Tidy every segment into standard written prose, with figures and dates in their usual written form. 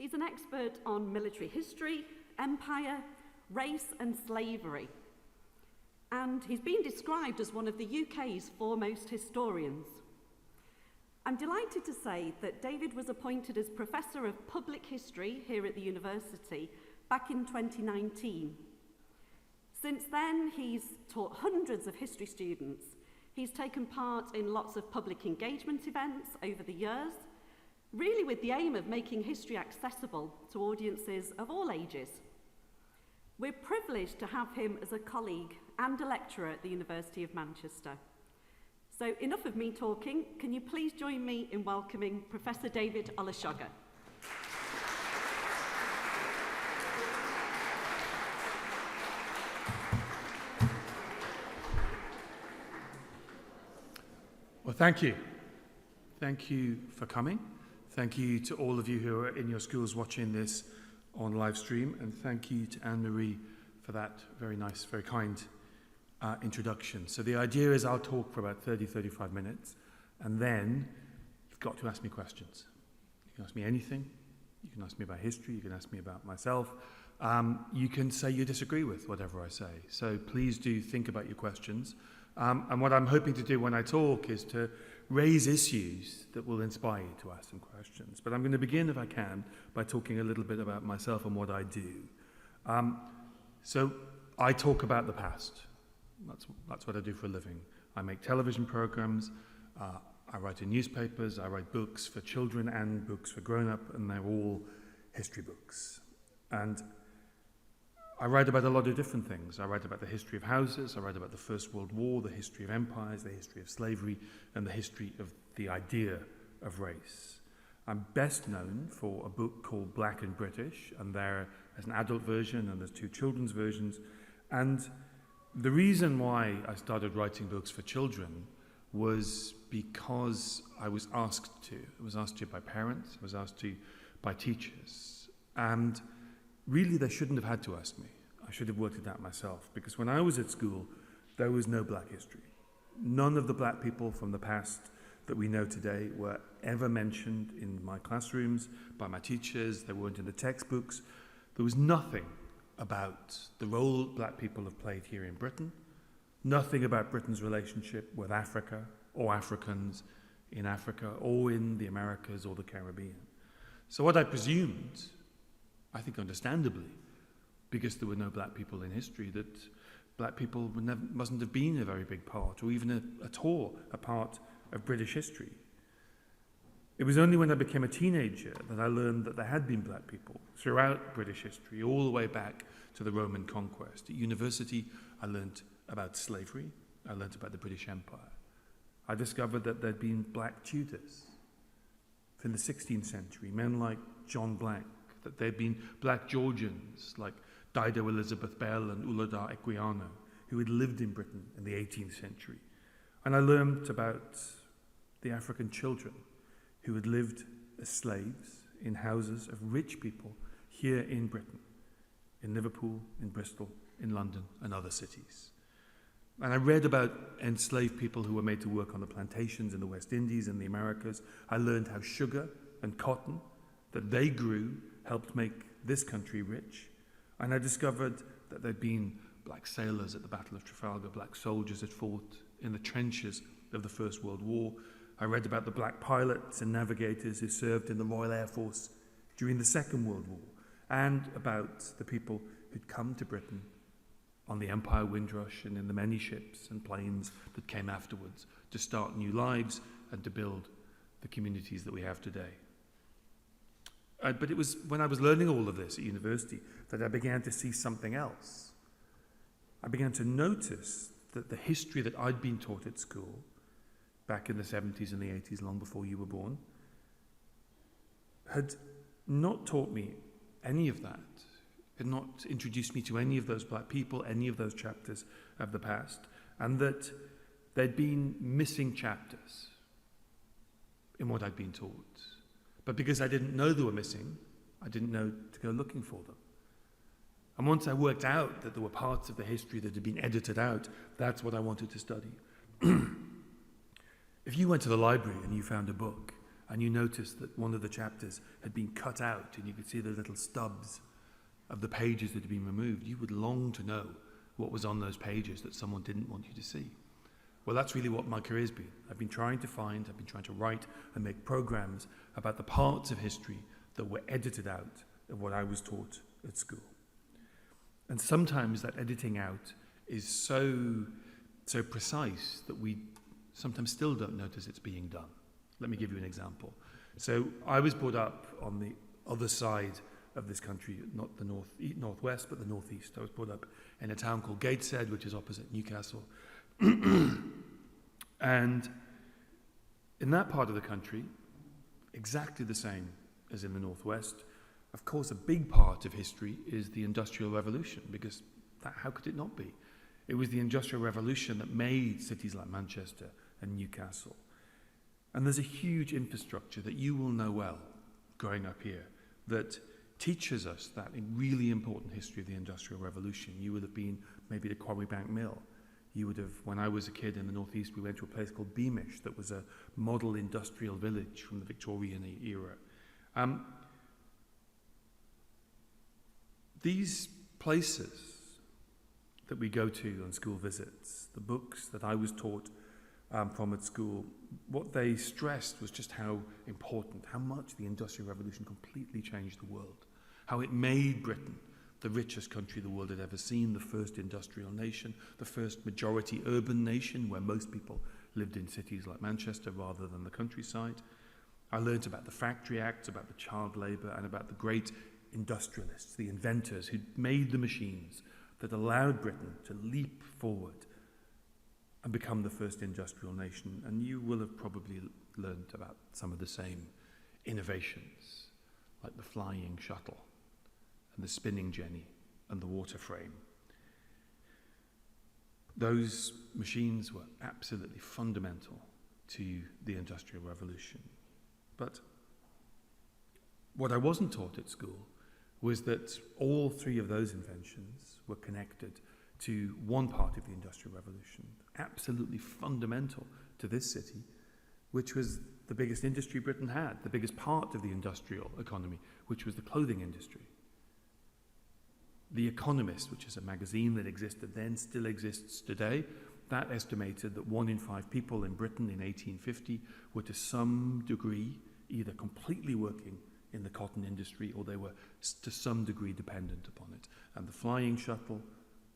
He's an expert on military history, empire, race and slavery. And he's been described as one of the UK's foremost historians. I'm delighted to say that David was appointed as Professor of Public History here at the university back in 2019. Since then, he's taught hundreds of history students. He's taken part in lots of public engagement events over the years, really with the aim of making history accessible to audiences of all ages. We're privileged to have him as a colleague and a lecturer at the University of Manchester. So enough of me talking, can you please join me in welcoming Professor David Olusoga. Well, thank you. Thank you for coming. Thank you to all of you who are in your schools watching this on live stream, and thank you to Anne-Marie for that very nice, very kind introduction. So the idea is I'll talk for about 30-35 minutes, and then you've got to ask me questions. You can ask me anything. You can ask me about history. You can ask me about myself. You can say you disagree with whatever I say. So please do think about your questions. And what I'm hoping to do when I talk is to raise issues that will inspire you to ask some questions. But I'm going to begin, if I can, by talking a little bit about myself and what I do. So I talk about the past. That's what I do for a living. I make television programs, I write in newspapers, I write books for children and books for grown-up, and they're all history books. And I write about a lot of different things. I write about the history of houses, I write about the First World War, the history of empires, the history of slavery, and the history of the idea of race. I'm best known for a book called Black and British, and there's an adult version and there's two children's versions. And the reason why I started writing books for children was because I was asked to. I was asked to by parents, I was asked to by teachers. And really, they shouldn't have had to ask me. I should have worked it out myself, because when I was at school, there was no black history. None of the black people from the past that we know today were ever mentioned in my classrooms, by my teachers. They weren't in the textbooks. There was nothing about the role black people have played here in Britain, nothing about Britain's relationship with Africa or Africans in Africa or in the Americas or the Caribbean. So what I presumed, I think understandably, because there were no black people in history, that black people mustn't have been a very big part, or even at all a part of British history. It was only when I became a teenager that I learned that there had been black people throughout British history, all the way back to the Roman conquest. At university, I learned about slavery. I learned about the British Empire. I discovered that there'd been black Tudors in the 16th century, men like John Black, that there'd been black Georgians like Dido Elizabeth Bell and Uladar Equiano, who had lived in Britain in the 18th century. And I learned about the African children who had lived as slaves in houses of rich people here in Britain, in Liverpool, in Bristol, in London, and other cities. And I read about enslaved people who were made to work on the plantations in the West Indies and the Americas. I learned how sugar and cotton that they grew helped make this country rich. And I discovered that there'd been black sailors at the Battle of Trafalgar, black soldiers had fought in the trenches of the First World War. I read about the black pilots and navigators who served in the Royal Air Force during the Second World War, and about the people who'd come to Britain on the Empire Windrush and in the many ships and planes that came afterwards to start new lives and to build the communities that we have today. But it was when I was learning all of this at university that I began to see something else. I began to notice that the history that I'd been taught at school back in the 70s and the 80s, long before you were born, had not taught me any of that, had not introduced me to any of those black people, any of those chapters of the past, and that there'd been missing chapters in what I'd been taught. But because I didn't know they were missing, I didn't know to go looking for them. And once I worked out that there were parts of the history that had been edited out, that's what I wanted to study. If you went to the library and you found a book and you noticed that one of the chapters had been cut out and you could see the little stubs of the pages that had been removed, you would long to know what was on those pages that someone didn't want you to see. Well, that's really what my career's been. I've been trying to write and make programs about the parts of history that were edited out of what I was taught at school. And sometimes that editing out is so precise that we sometimes still don't notice it's being done. Let me give you an example. So I was brought up on the other side of this country, not the northwest, but the northeast. I was brought up in a town called Gateshead, which is opposite Newcastle. And in that part of the country, exactly the same as in the northwest, of course, a big part of history is the Industrial Revolution, because how could it not be? It was the Industrial Revolution that made cities like Manchester and Newcastle. And there's a huge infrastructure that you will know well growing up here that teaches us that really important history of the Industrial Revolution. You would have been maybe to Quarry Bank Mill. You would have, when I was a kid in the northeast, we went to a place called Beamish that was a model industrial village from the Victorian era. These places that we go to on school visits, the books that I was taught from at school, what they stressed was just how important, how much the Industrial Revolution completely changed the world, how it made Britain the richest country the world had ever seen, the first industrial nation, the first majority urban nation where most people lived in cities like Manchester rather than the countryside. I learned about the Factory Acts, about the child labour, and about the great industrialists, the inventors who made the machines that allowed Britain to leap forward and become the first industrial nation. And you will have probably learned about some of the same innovations, like the flying shuttle and the spinning jenny and the water frame. Those machines were absolutely fundamental to the Industrial Revolution. But what I wasn't taught at school was that all three of those inventions were connected to one part of the Industrial Revolution, absolutely fundamental to this city, which was the biggest industry Britain had, the biggest part of the industrial economy, which was the clothing industry. The Economist, which is a magazine that existed then, still exists today, that estimated that 1 in 5 people in Britain in 1850 were to some degree either completely working in the cotton industry or they were to some degree dependent upon it. And the flying shuttle,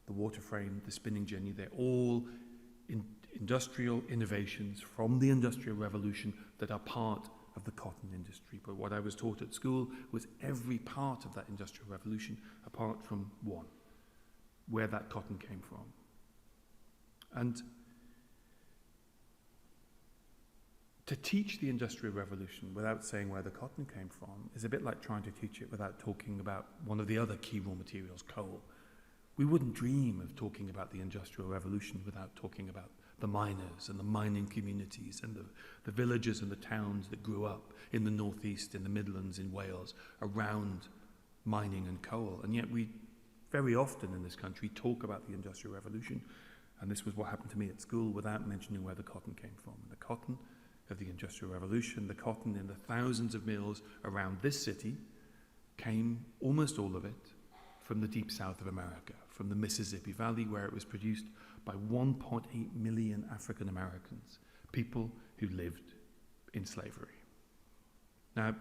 the water frame, the spinning jenny, they're all industrial innovations from the Industrial Revolution that are part of the cotton industry. But what I was taught at school was every part of that Industrial Revolution apart from one, where that cotton came from. And to teach the Industrial Revolution without saying where the cotton came from is a bit like trying to teach it without talking about one of the other key raw materials, coal. We wouldn't dream of talking about the Industrial Revolution without talking about the miners and the mining communities and the villages and the towns that grew up in the northeast, in the Midlands, in Wales, around mining and coal. And yet we very often in this country talk about the Industrial Revolution, and this was what happened to me at school, without mentioning where the cotton came from. And the cotton of the Industrial Revolution, the cotton in the thousands of mills around this city, came, almost all of it, from the deep south of America, from the Mississippi Valley, where it was produced by 1.8 million African Americans, people who lived in slavery. Now,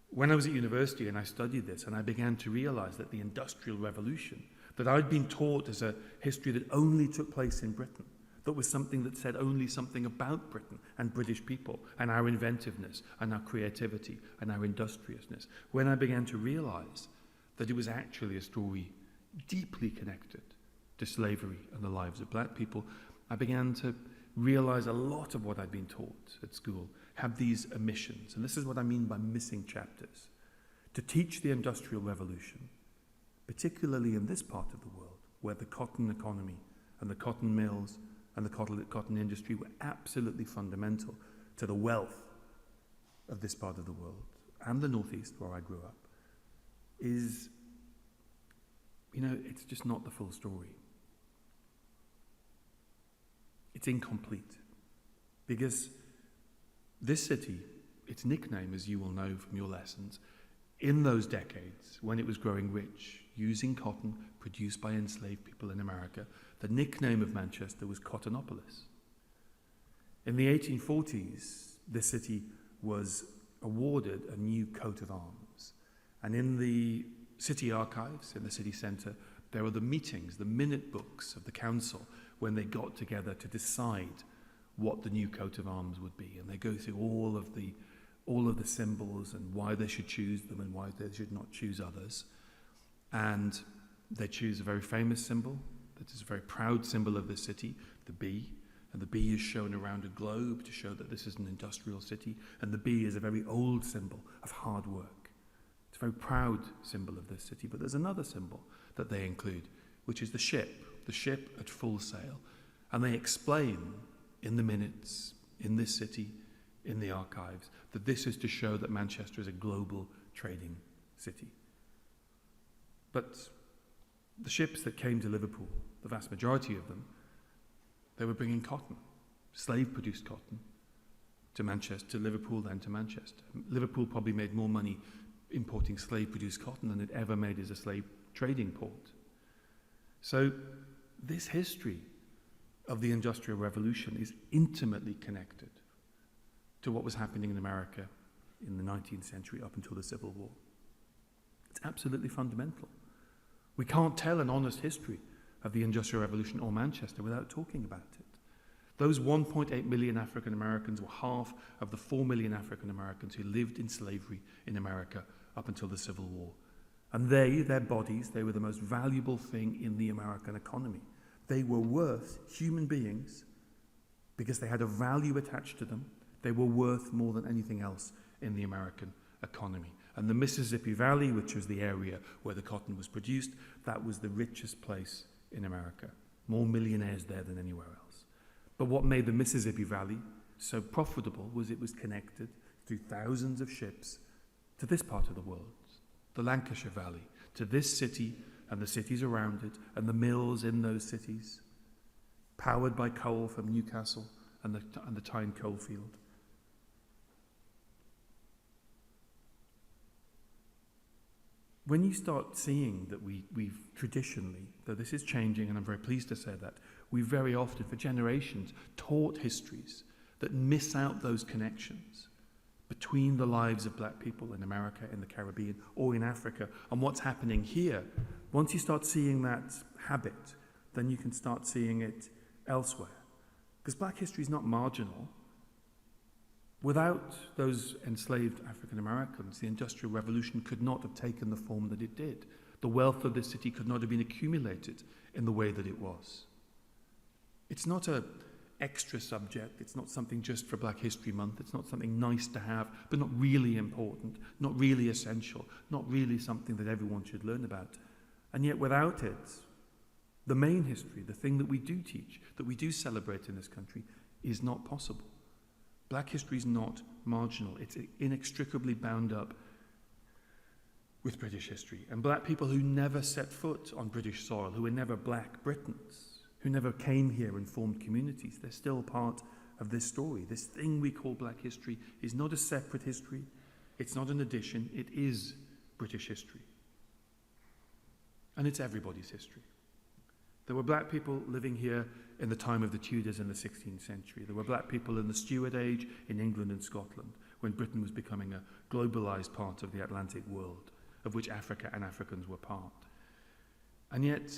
when I was at university and I studied this, and I began to realize that the Industrial Revolution, that I'd been taught as a history that only took place in Britain, that was something that said only something about Britain and British people and our inventiveness and our creativity and our industriousness, when I began to realize that it was actually a story deeply connected to slavery and the lives of black people, I began to realize a lot of what I'd been taught at school had these omissions. And this is what I mean by missing chapters. To teach the Industrial Revolution, particularly in this part of the world, where the cotton economy and the cotton mills and the cotton industry were absolutely fundamental to the wealth of this part of the world, and the Northeast where I grew up, is, it's just not the full story. It's incomplete. Because this city its nickname, as you will know from your lessons, in those decades when it was growing rich, using cotton produced by enslaved people in America, the nickname of Manchester was Cottonopolis. In the 1840s, this city was awarded a new coat of arms. And in the city archives, in the city centre, there are the meetings, the minute books of the council when they got together to decide what the new coat of arms would be. And they go through all of the symbols and why they should choose them and why they should not choose others. And they choose a very famous symbol that is a very proud symbol of the city, the bee. And the bee is shown around a globe to show that this is an industrial city. And the bee is a very old symbol of hard work. It's a very proud symbol of this city. But there's another symbol that they include, which is the ship at full sail. And they explain in the minutes, in this city, in the archives, that this is to show that Manchester is a global trading city. But the ships that came to Liverpool, the vast majority of them, they were bringing cotton, slave-produced cotton, to Manchester, to Liverpool, then to Manchester. Liverpool probably made more money importing slave-produced cotton than it ever made as a slave trading port. So this history of the Industrial Revolution is intimately connected to what was happening in America in the 19th century up until the Civil War. It's absolutely fundamental. We can't tell an honest history of the Industrial Revolution or Manchester without talking about it. Those 1.8 million African Americans were half of the 4 million African Americans who lived in slavery in America up until the Civil War. And their bodies, they were the most valuable thing in the American economy. They were worth human beings because they had a value attached to them. They were worth more than anything else in the American economy. And the Mississippi Valley, which was the area where the cotton was produced, that was the richest place in America. More millionaires there than anywhere else. But what made the Mississippi Valley so profitable was it was connected through thousands of ships to this part of the world, the Lancashire Valley, to this city and the cities around it, and the mills in those cities, powered by coal from Newcastle and the Tyne coalfield. When you start seeing that we've traditionally, though this is changing, and I'm very pleased to say that, we very often, for generations, taught histories that miss out those connections between the lives of black people in America, in the Caribbean, or in Africa, and what's happening here. Once you start seeing that habit, then you can start seeing it elsewhere. Because black history is not marginal. Without those enslaved African Americans, the Industrial Revolution could not have taken the form that it did. The wealth of this city could not have been accumulated in the way that it was. It's not an extra subject. It's not something just for Black History Month. It's not something nice to have, but not really important, not really essential, not really something that everyone should learn about. And yet without it, the main history, the thing that we do teach, that we do celebrate in this country, is not possible. Black history is not marginal. It's inextricably bound up with British history. And black people who never set foot on British soil, who were never black Britons, who never came here and formed communities, they're still part of this story. This thing we call black history is not a separate history. It's not an addition. It is British history. And it's everybody's history. There were black people living here in the time of the Tudors in the 16th century. There were black people in the Stuart Age in England and Scotland, when Britain was becoming a globalized part of the Atlantic world, of which Africa and Africans were part. And yet,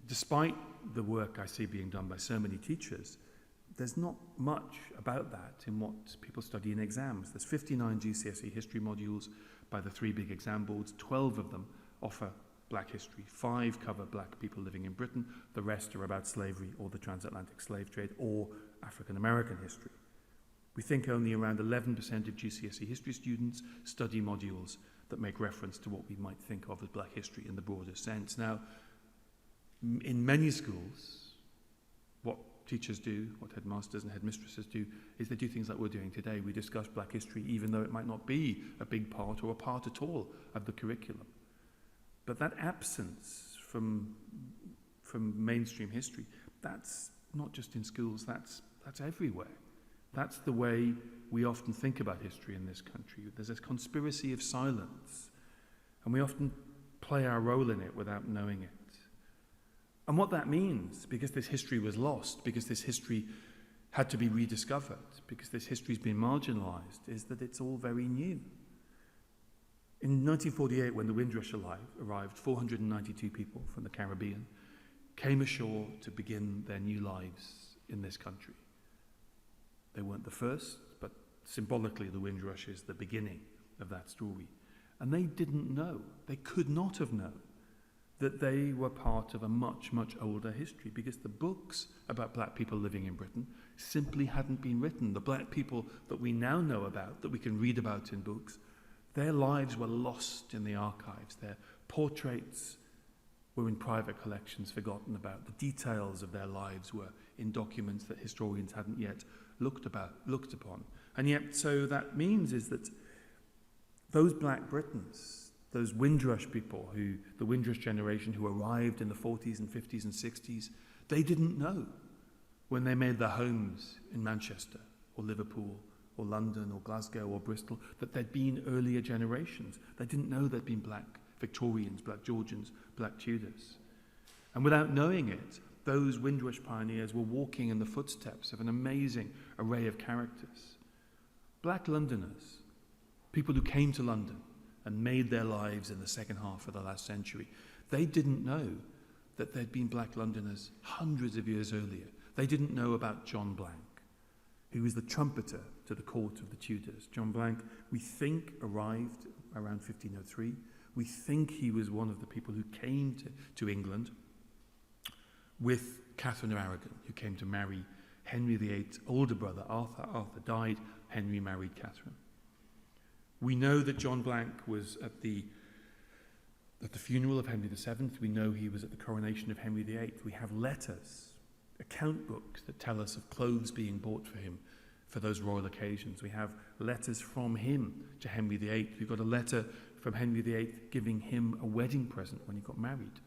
despite the work I see being done by so many teachers, there's not much about that in what people study in exams. There's 59 GCSE history modules by the 3 big exam boards. 12 of them offer black history. 5 cover black people living in Britain. The rest are about slavery or the transatlantic slave trade or African American history. We think only around 11% of GCSE history students study modules that make reference to what we might think of as black history in the broader sense. Now, in many schools, what teachers do, what headmasters and headmistresses do, is they do things like we're doing today. We discuss black history even though it might not be a big part or a part at all of the curriculum. But that absence from mainstream history, that's not just in schools, that's everywhere. That's the way we often think about history in this country. There's a conspiracy of silence, and we often play our role in it without knowing it. And what that means, because this history was lost, because this history had to be rediscovered, because this history's been marginalised, is that it's all very new. In 1948, when the Windrush arrived, 492 people from the Caribbean came ashore to begin their new lives in this country. They weren't the first, but symbolically the Windrush is the beginning of that story. And they didn't know, they could not have known, that they were part of a much, much older history, because the books about black people living in Britain simply hadn't been written. The black people that we now know about, that we can read about in books, their lives were lost in the archives. Their portraits were in private collections forgotten about. The details of their lives were in documents that historians hadn't yet looked upon. And yet, so that means is that those black Britons, those Windrush people, the Windrush generation who arrived in the 40s and 50s and 60s, they didn't know when they made their homes in Manchester or Liverpool or London or Glasgow or Bristol that there'd been earlier generations. They didn't know there'd been black Victorians, black Georgians, black Tudors. And without knowing it, those Windrush pioneers were walking in the footsteps of an amazing array of characters. Black Londoners, people who came to London and made their lives in the second half of the last century, they didn't know that there'd been black Londoners hundreds of years earlier. They didn't know about John Blank, who was the trumpeter to the court of the Tudors. John Blank, we think, arrived around 1503. We think he was one of the people who came to England with Catherine of Aragon, who came to marry Henry VIII's older brother, Arthur. Arthur died, Henry married Catherine. We know that John Blank was at the funeral of Henry VII. We know he was at the coronation of Henry VIII. We have letters, account books that tell us of clothes being bought for him for those royal occasions. We have letters from him to Henry VIII. We've got a letter from Henry VIII giving him a wedding present when he got married.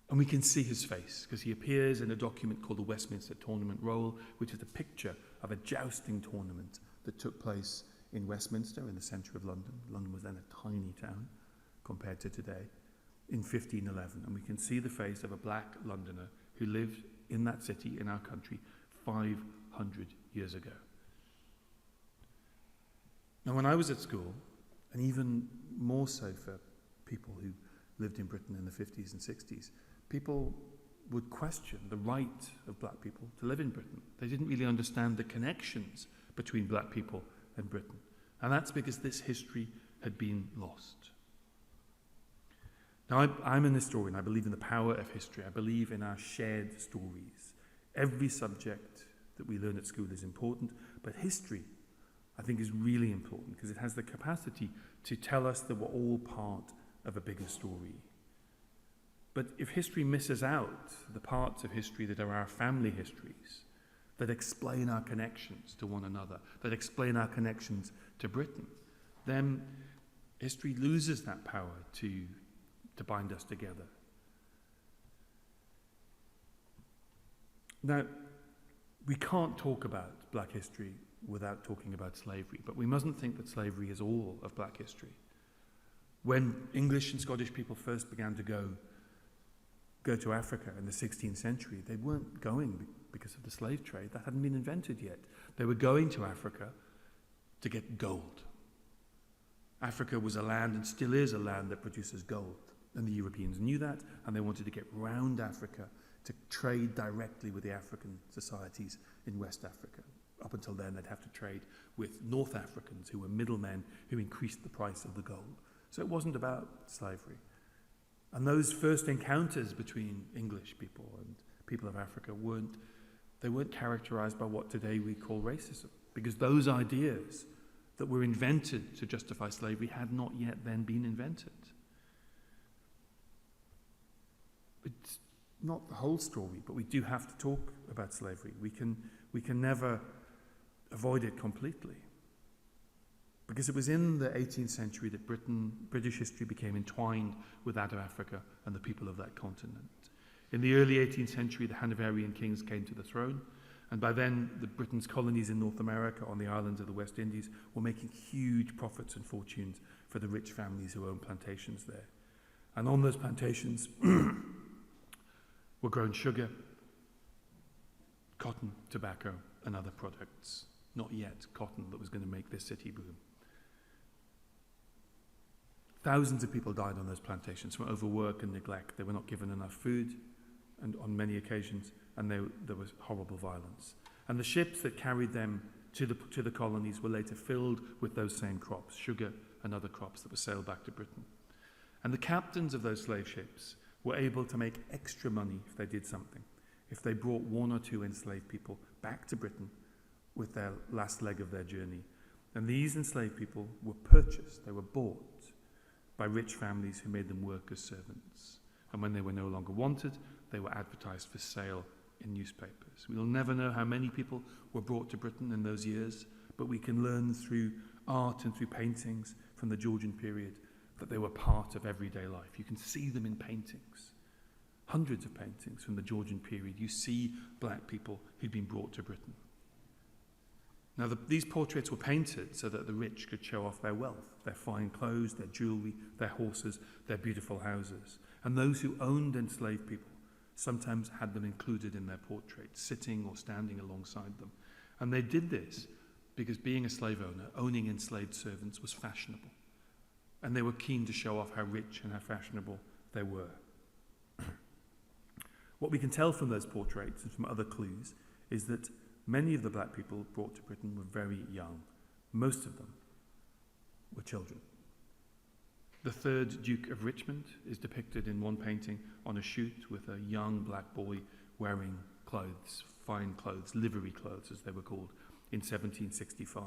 And we can see his face because he appears in a document called the Westminster Tournament Roll, which is a picture of a jousting tournament that took place in Westminster in the centre of London. London was then a tiny town compared to today, in 1511. And we can see the face of a black Londoner who lived in that city, in our country, 500 years ago. Now, when I was at school, and even more so for people who lived in Britain in the 50s and 60s, people would question the right of black people to live in Britain. They didn't really understand the connections between black people and Britain. And that's because this history had been lost. Now, I'm an historian. I believe in the power of history. I believe in our shared stories. Every subject that we learn at school is important, but history, I think, is really important because it has the capacity to tell us that we're all part of a bigger story. But if history misses out the parts of history that are our family histories, that explain our connections to one another, that explain our connections to Britain, then history loses that power to bind us together. Now, we can't talk about black history without talking about slavery, but we mustn't think that slavery is all of black history. When English and Scottish people first began to go to Africa in the 16th century, they weren't going because of the slave trade. That hadn't been invented yet. They were going to Africa to get gold. Africa was a land, and still is a land, that produces gold. And the Europeans knew that, and they wanted to get round Africa to trade directly with the African societies in West Africa. Up until then, they'd have to trade with North Africans, who were middlemen, who increased the price of the gold. So it wasn't about slavery. And those first encounters between English people and people of Africa weren't characterized by what today we call racism, because those ideas that were invented to justify slavery had not yet then been invented. It's not the whole story, but we do have to talk about slavery. We can never avoid it completely. Because it was in the 18th century that British history became entwined with that of Africa and the people of that continent. In the early 18th century, the Hanoverian kings came to the throne, And by then, Britain's colonies in North America on the islands of the West Indies were making huge profits and fortunes for the rich families who owned plantations there. And on those plantations were grown sugar, cotton, tobacco, and other products. Not yet cotton that was going to make this city boom. Thousands of people died on those plantations from overwork and neglect. They were not given enough food, and on many occasions, and there was horrible violence. And the ships that carried them to the colonies were later filled with those same crops, sugar and other crops that were sailed back to Britain. And the captains of those slave ships were able to make extra money if they did something, if they brought one or two enslaved people back to Britain with their last leg of their journey. And these enslaved people were purchased, they were bought by rich families who made them work as servants. And when they were no longer wanted, they were advertised for sale in newspapers. We'll never know how many people were brought to Britain in those years, but we can learn through art and through paintings from the Georgian period that they were part of everyday life. You can see them in paintings. Hundreds of paintings from the Georgian period. You see black people who'd been brought to Britain. Now, these portraits were painted so that the rich could show off their wealth, their fine clothes, their jewellery, their horses, their beautiful houses. And those who owned enslaved people sometimes had them included in their portraits, sitting or standing alongside them. And they did this because being a slave owner, owning enslaved servants, was fashionable. And they were keen to show off how rich and how fashionable they were. What we can tell from those portraits and from other clues is that many of the black people brought to Britain were very young. Most of them were children. The third Duke of Richmond is depicted in one painting on a shoot with a young black boy wearing clothes, fine clothes, livery clothes as they were called, in 1765.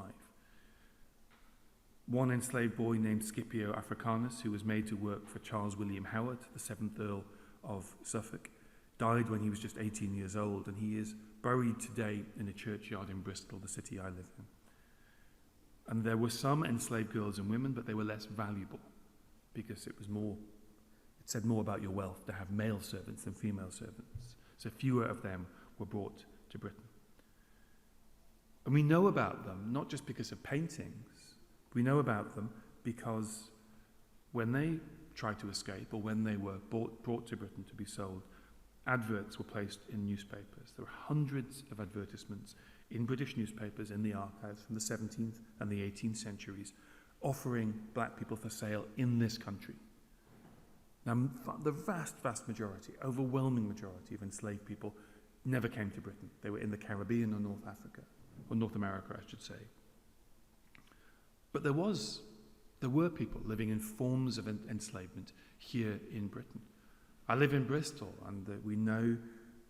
One enslaved boy named Scipio Africanus, who was made to work for Charles William Howard, the 7th Earl of Suffolk, died when he was just 18 years old, and he is buried today in a churchyard in Bristol, the city I live in. And there were some enslaved girls and women, but they were less valuable because it said more about your wealth to have male servants than female servants. So fewer of them were brought to Britain. And we know about them not just because of paintings. We know about them because when they tried to escape or when they were brought to Britain to be sold, adverts were placed in newspapers. There were hundreds of advertisements in British newspapers in the archives from the 17th and the 18th centuries offering black people for sale in this country. Now, the vast majority, overwhelming majority of enslaved people never came to Britain. They were in the Caribbean or North Africa, or North America, I should say. But there were people living in forms of enslavement here in Britain. I live in Bristol, and we know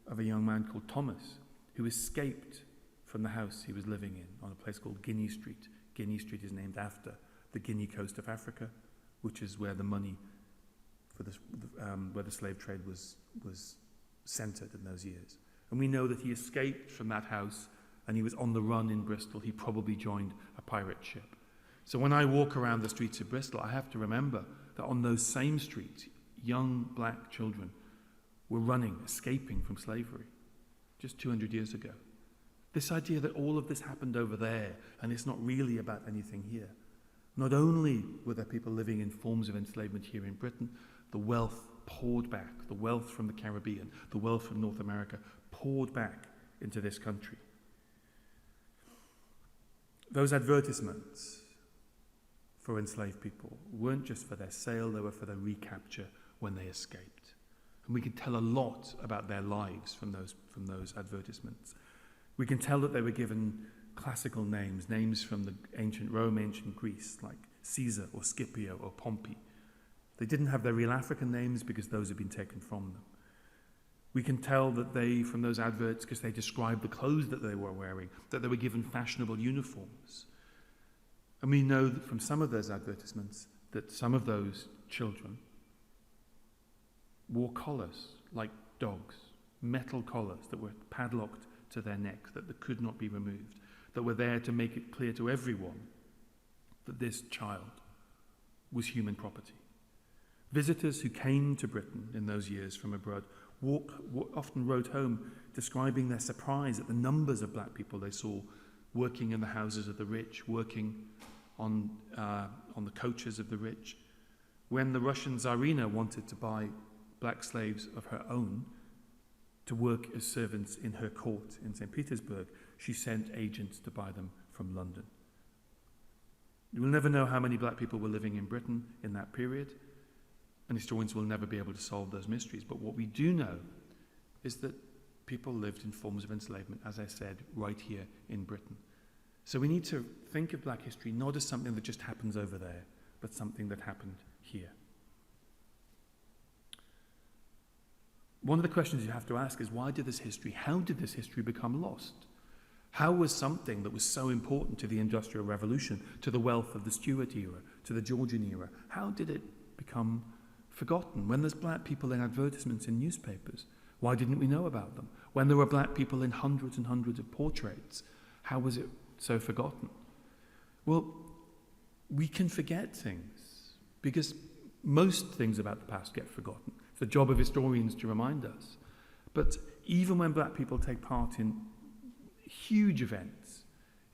of a young man called Thomas who escaped from the house he was living in on a place called Guinea Street. Guinea Street is named after the Guinea coast of Africa, which is where the money for where the slave trade was centred in those years. And we know that he escaped from that house and he was on the run in Bristol. He probably joined a pirate ship. So when I walk around the streets of Bristol, I have to remember that on those same streets, young black children were running, escaping from slavery just 200 years ago. This idea that all of this happened over there and it's not really about anything here. Not only were there people living in forms of enslavement here in Britain, the wealth poured back, the wealth from the Caribbean, the wealth from North America poured back into this country. Those advertisements for enslaved people weren't just for their sale, they were for their recapture when they escaped. And we can tell a lot about their lives from those advertisements. We can tell that they were given classical names from the ancient Rome, ancient Greece, like Caesar or Scipio or Pompey. They didn't have their real African names because those had been taken from them. We can tell that from those adverts, because they described the clothes that they were wearing, that they were given fashionable uniforms. And we know that from some of those advertisements that some of those children wore collars like dogs, metal collars that were padlocked to their neck, that could not be removed, that were there to make it clear to everyone that this child was human property. Visitors who came to Britain in those years from abroad often wrote home describing their surprise at the numbers of black people they saw working in the houses of the rich, working on the coaches of the rich. When the Russian Tsarina wanted to buy black slaves of her own to work as servants in her court in St. Petersburg, she sent agents to buy them from London. You will never know how many black people were living in Britain in that period, and historians will never be able to solve those mysteries. But what we do know is that people lived in forms of enslavement, as I said, right here in Britain. So we need to think of black history not as something that just happens over there, but something that happened here. One of the questions you have to ask is, how did this history become lost? How was something that was so important to the Industrial Revolution, to the wealth of the Stuart era, to the Georgian era, how did it become forgotten? When there's black people in advertisements in newspapers, why didn't we know about them? When there were black people in hundreds and hundreds of portraits, how was it so forgotten? Well, we can forget things because most things about the past get forgotten. It's the job of historians to remind us. But even when black people take part in huge events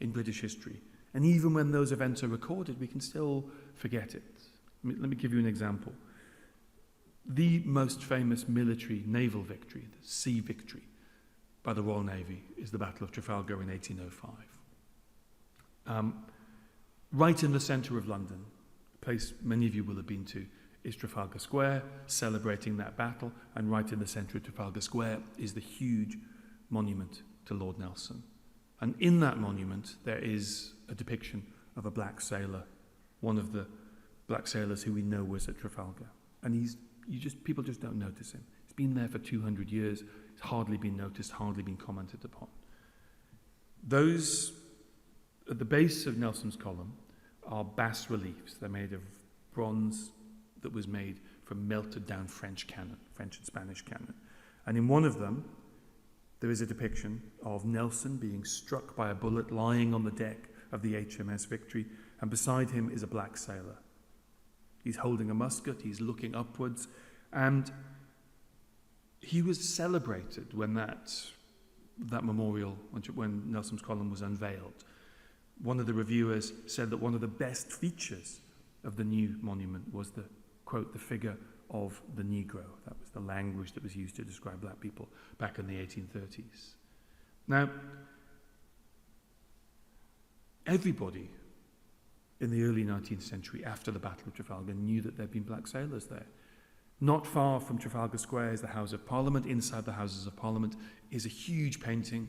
in British history, and even when those events are recorded, we can still forget it. Let me give you an example. The most famous military naval victory, the sea victory by the Royal Navy, is the Battle of Trafalgar in 1805. Right in the centre of London, a place many of you will have been to, is Trafalgar Square, celebrating that battle, and right in the centre of Trafalgar Square is the huge monument to Lord Nelson. And in that monument there is a depiction of a black sailor, one of the black sailors who we know was at Trafalgar. And people just don't notice him. He's been there for 200 years, he's hardly been noticed, hardly been commented upon. Those at the base of Nelson's column are bas reliefs. They're made of bronze that was made from melted down French cannon, French and Spanish cannon. And in one of them, there is a depiction of Nelson being struck by a bullet lying on the deck of the HMS Victory, and beside him is a black sailor. He's holding a musket, he's looking upwards, and he was celebrated when that memorial, when Nelson's column was unveiled. One of the reviewers said that one of the best features of the new monument was the, quote, the figure of the Negro. That was the language that was used to describe black people back in the 1830s. Now, everybody in the early 19th century, after the Battle of Trafalgar, knew that there had been black sailors there. Not far from Trafalgar Square is the House of Parliament. Inside the Houses of Parliament is a huge painting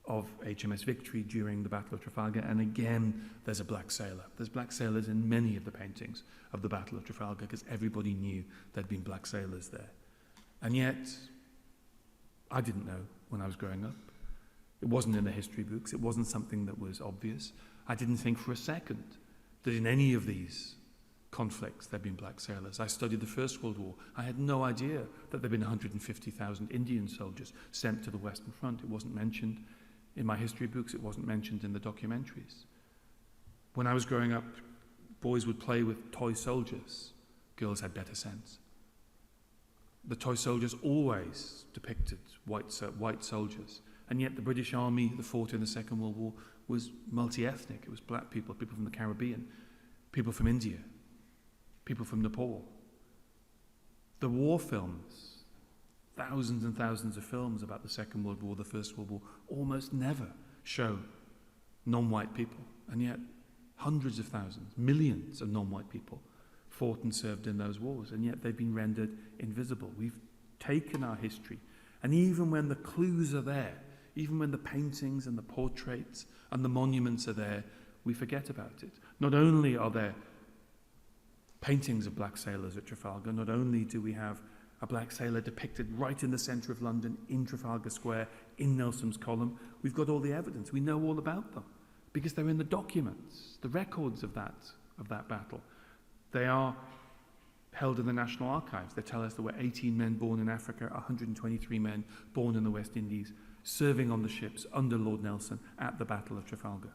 of HMS Victory during the Battle of Trafalgar, and again there's a black sailor. There's black sailors in many of the paintings of the Battle of Trafalgar because everybody knew there'd been black sailors there. And yet, I didn't know when I was growing up. It wasn't in the history books. It wasn't something that was obvious. I didn't think for a second that in any of these conflicts there'd been black sailors. I studied the First World War. I had no idea that there'd been 150,000 Indian soldiers sent to the Western Front. It wasn't mentioned in my history books. It wasn't mentioned in the documentaries. When I was growing up, boys would play with toy soldiers. Girls had better sense. The toy soldiers always depicted white soldiers. And yet the British Army that fought in the Second World War was multi-ethnic. It was black people, people from the Caribbean, people from India, people from Nepal. The war films, thousands and thousands of films about the Second World War, the First World War, almost never show non-white people. And yet hundreds of thousands, millions of non-white people fought and served in those wars, and yet they've been rendered invisible. We've taken our history, and even when the clues are there, even when the paintings and the portraits and the monuments are there, we forget about it. Not only are there paintings of black sailors at Trafalgar, not only do we have a black sailor depicted right in the centre of London, in Trafalgar Square, in Nelson's column, we've got all the evidence. We know all about them because they're in the documents, the records of that battle. They are held in the National Archives. They tell us there were 18 men born in Africa, 123 men born in the West Indies, serving on the ships under Lord Nelson at the Battle of Trafalgar.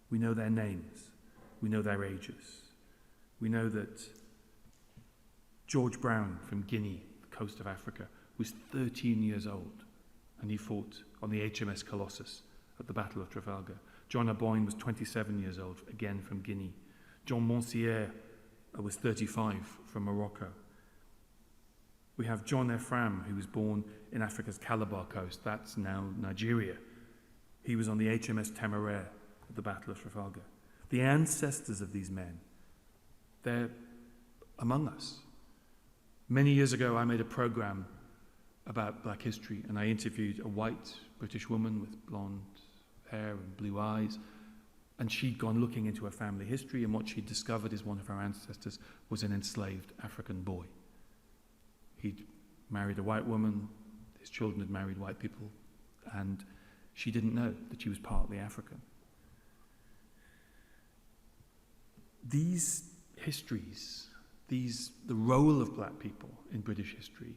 We know their names. We know their ages. We know that George Brown from Guinea, the coast of Africa, was 13 years old, and he fought on the HMS Colossus at the Battle of Trafalgar. John Aboyne was 27 years old, again from Guinea. John Monsier was 35, from Morocco. We have John Ephraim, who was born in Africa's Calabar coast, that's now Nigeria. He was on the HMS Temeraire at the Battle of Trafalgar. The ancestors of these men, they're among us. Many years ago, I made a program about black history, and I interviewed a white British woman with blonde hair and blue eyes, and she'd gone looking into her family history, and what she'd discovered is one of her ancestors was an enslaved African boy. He'd married a white woman, his children had married white people, and she didn't know that she was partly African. These histories, the role of black people in British history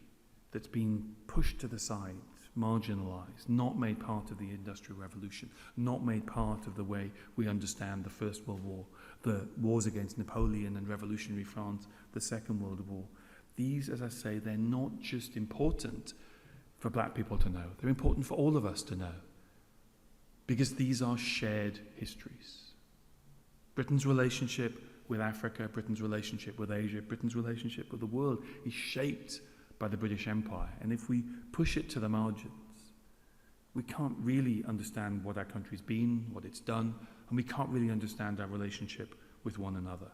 that's been pushed to the side, marginalised, not made part of the Industrial Revolution, not made part of the way we understand the First World War, the wars against Napoleon and revolutionary France, the Second World War. These, as I say, they're not just important for black people to know. They're important for all of us to know, because these are shared histories. Britain's relationship with Africa, Britain's relationship with Asia, Britain's relationship with the world is shaped by the British Empire. And if we push it to the margins, we can't really understand what our country's been, what it's done, and we can't really understand our relationship with one another.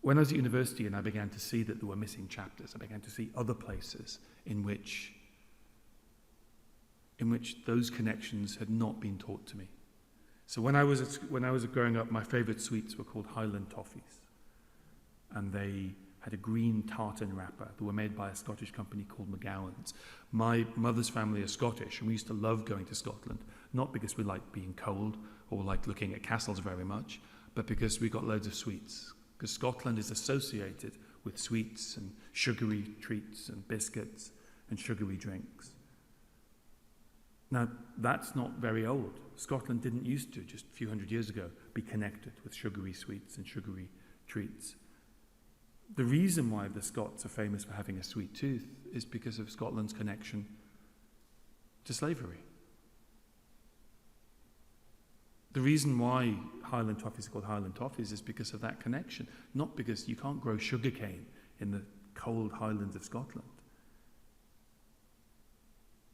When I was at university and I began to see that there were missing chapters, I began to see other places in which those connections had not been taught to me. So when I was growing up, my favourite sweets were called Highland Toffees, and they had a green tartan wrapper that were made by a Scottish company called McGowan's. My mother's family are Scottish, and we used to love going to Scotland, not because we liked being cold or liked looking at castles very much, but because we got loads of sweets. Because Scotland is associated with sweets and sugary treats and biscuits and sugary drinks. Now, that's not very old. Scotland didn't used to, just a few hundred years ago, be connected with sugary sweets and sugary treats. The reason why the Scots are famous for having a sweet tooth is because of Scotland's connection to slavery. The reason why Highland Toffees are called Highland Toffees is because of that connection, not because you can't grow sugarcane in the cold highlands of Scotland.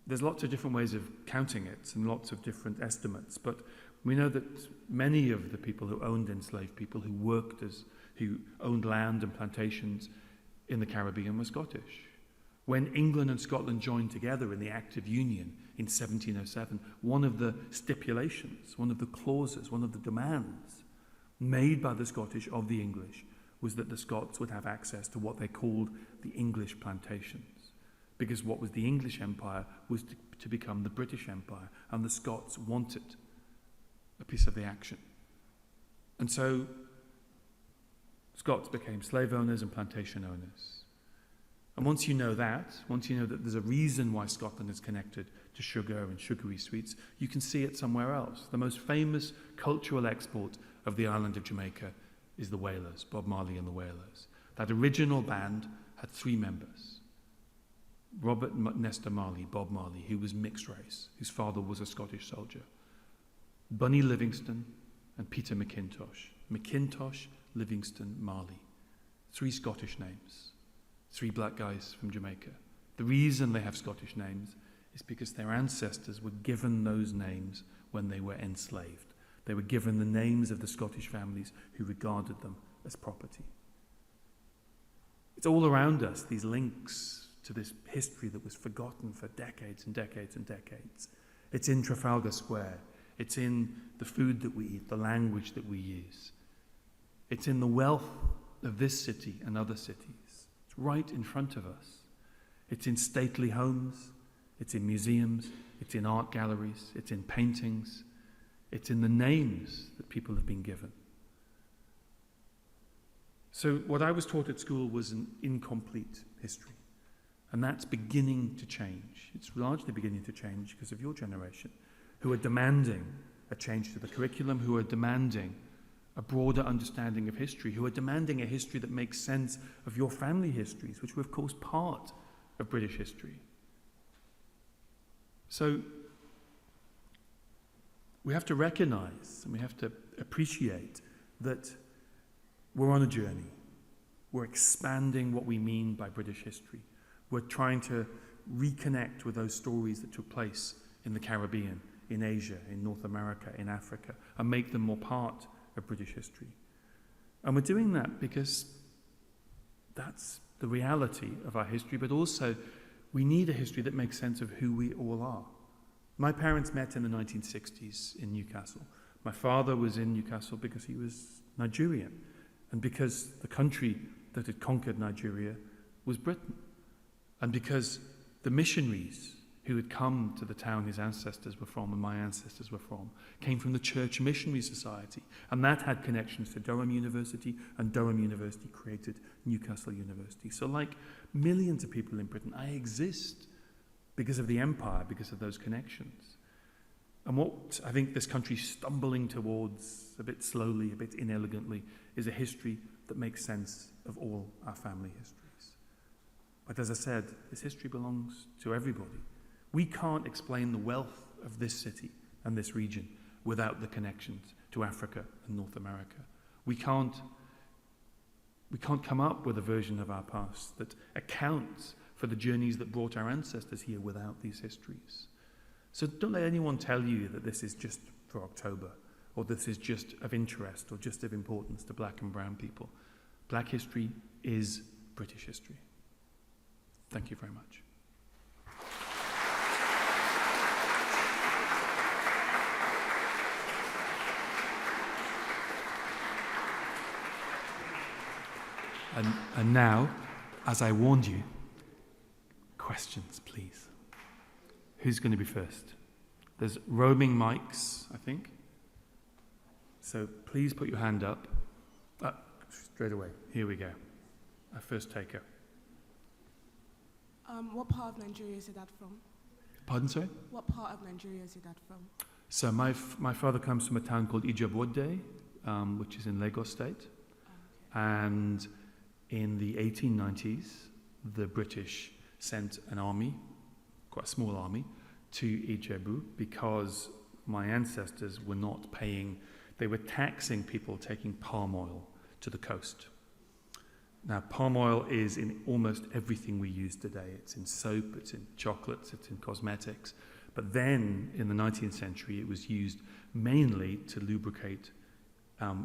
There's lots of different ways of counting it and lots of different estimates, but we know that many of the people who owned enslaved people, who owned land and plantations in the Caribbean, were Scottish. When England and Scotland joined together in the Act of Union in 1707, one of the stipulations, one of the clauses, one of the demands made by the Scottish of the English was that the Scots would have access to what they called the English plantations. Because what was the English Empire was to become the British Empire, and the Scots wanted a piece of the action. And so Scots became slave owners and plantation owners. And once you know that there's a reason why Scotland is connected to sugar and sugary sweets, you can see it somewhere else. The most famous cultural export of the island of Jamaica is the Wailers, Bob Marley and the Wailers. That original band had 3 members. Robert Nesta Marley, Bob Marley, who was mixed race, whose father was a Scottish soldier. Bunny Livingston and Peter McIntosh. McIntosh, Livingston, Marley. 3 Scottish names. 3 black guys from Jamaica. The reason they have Scottish names is because their ancestors were given those names when they were enslaved. They were given the names of the Scottish families who regarded them as property. It's all around us, these links to this history that was forgotten for decades and decades and decades. It's in Trafalgar Square. It's in the food that we eat, the language that we use. It's in the wealth of this city and other cities. It's right in front of us. It's in stately homes. It's in museums. It's in art galleries. It's in paintings. It's in the names that people have been given. So what I was taught at school was an incomplete history. And that's beginning to change. It's largely beginning to change because of your generation, who are demanding a change to the curriculum, who are demanding a broader understanding of history, who are demanding a history that makes sense of your family histories, which were, of course, part of British history. So we have to recognize and we have to appreciate that we're on a journey. We're expanding what we mean by British history. We're trying to reconnect with those stories that took place in the Caribbean, in Asia, in North America, in Africa, and make them more part of British history. And we're doing that because that's the reality of our history, but also we need a history that makes sense of who we all are. My parents met in the 1960s in Newcastle. My father was in Newcastle because he was Nigerian, and because the country that had conquered Nigeria was Britain, and because the missionaries who had come to the town his ancestors were from and my ancestors were from came from the Church Missionary Society, and that had connections to Durham University, and Durham University created Newcastle University. So like millions of people in Britain, I exist because of the empire, because of those connections. And what I think this country's stumbling towards, a bit slowly, a bit inelegantly, is a history that makes sense of all our family histories. But as I said, this history belongs to everybody. We can't explain the wealth of this city and this region without the connections to Africa and North America. We can't come up with a version of our past that accounts for the journeys that brought our ancestors here without these histories. So don't let anyone tell you that this is just for October, or this is just of interest or just of importance to black and brown people. Black history is British history. Thank you very much. And now, as I warned you, questions, please. Who's going to be first? There's roaming mics, I think. So please put your hand up. Straight away. Here we go. Our first taker. What part of Nigeria is that from? Pardon, sorry? What part of Nigeria is that from? So my father comes from a town called Ijebu-Ode, which is in Lagos State. Okay. And in the 1890s, the British sent an army, quite a small army, to Ijebu because my ancestors were not paying, they were taxing people taking palm oil to the coast. Now, palm oil is in almost everything we use today. It's in soap, it's in chocolates, it's in cosmetics. But then, in the 19th century, it was used mainly to lubricate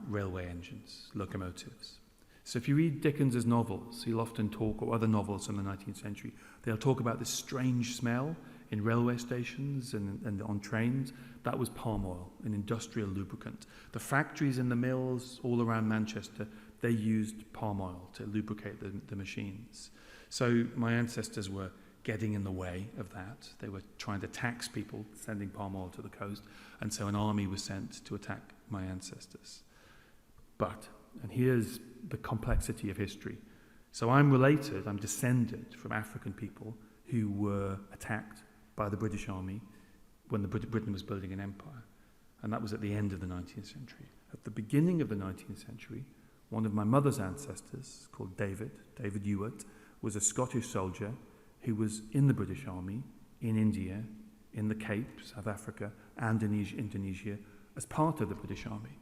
railway engines, locomotives. So if you read Dickens's novels, he'll often talk, or other novels from the 19th century, they'll talk about this strange smell in railway stations and on trains. That was palm oil, an industrial lubricant. The factories and the mills all around Manchester, they used palm oil to lubricate the machines. So my ancestors were getting in the way of that. They were trying to tax people sending palm oil to the coast, and so an army was sent to attack my ancestors. But, and here's the complexity of history. So I'm descended from African people who were attacked by the British Army when Britain was building an empire. And that was at the end of the 19th century. At the beginning of the 19th century, one of my mother's ancestors, called David Olusoga, was a Scottish soldier who was in the British Army, in India, in the Cape, South Africa, and Indonesia, as part of the British Army.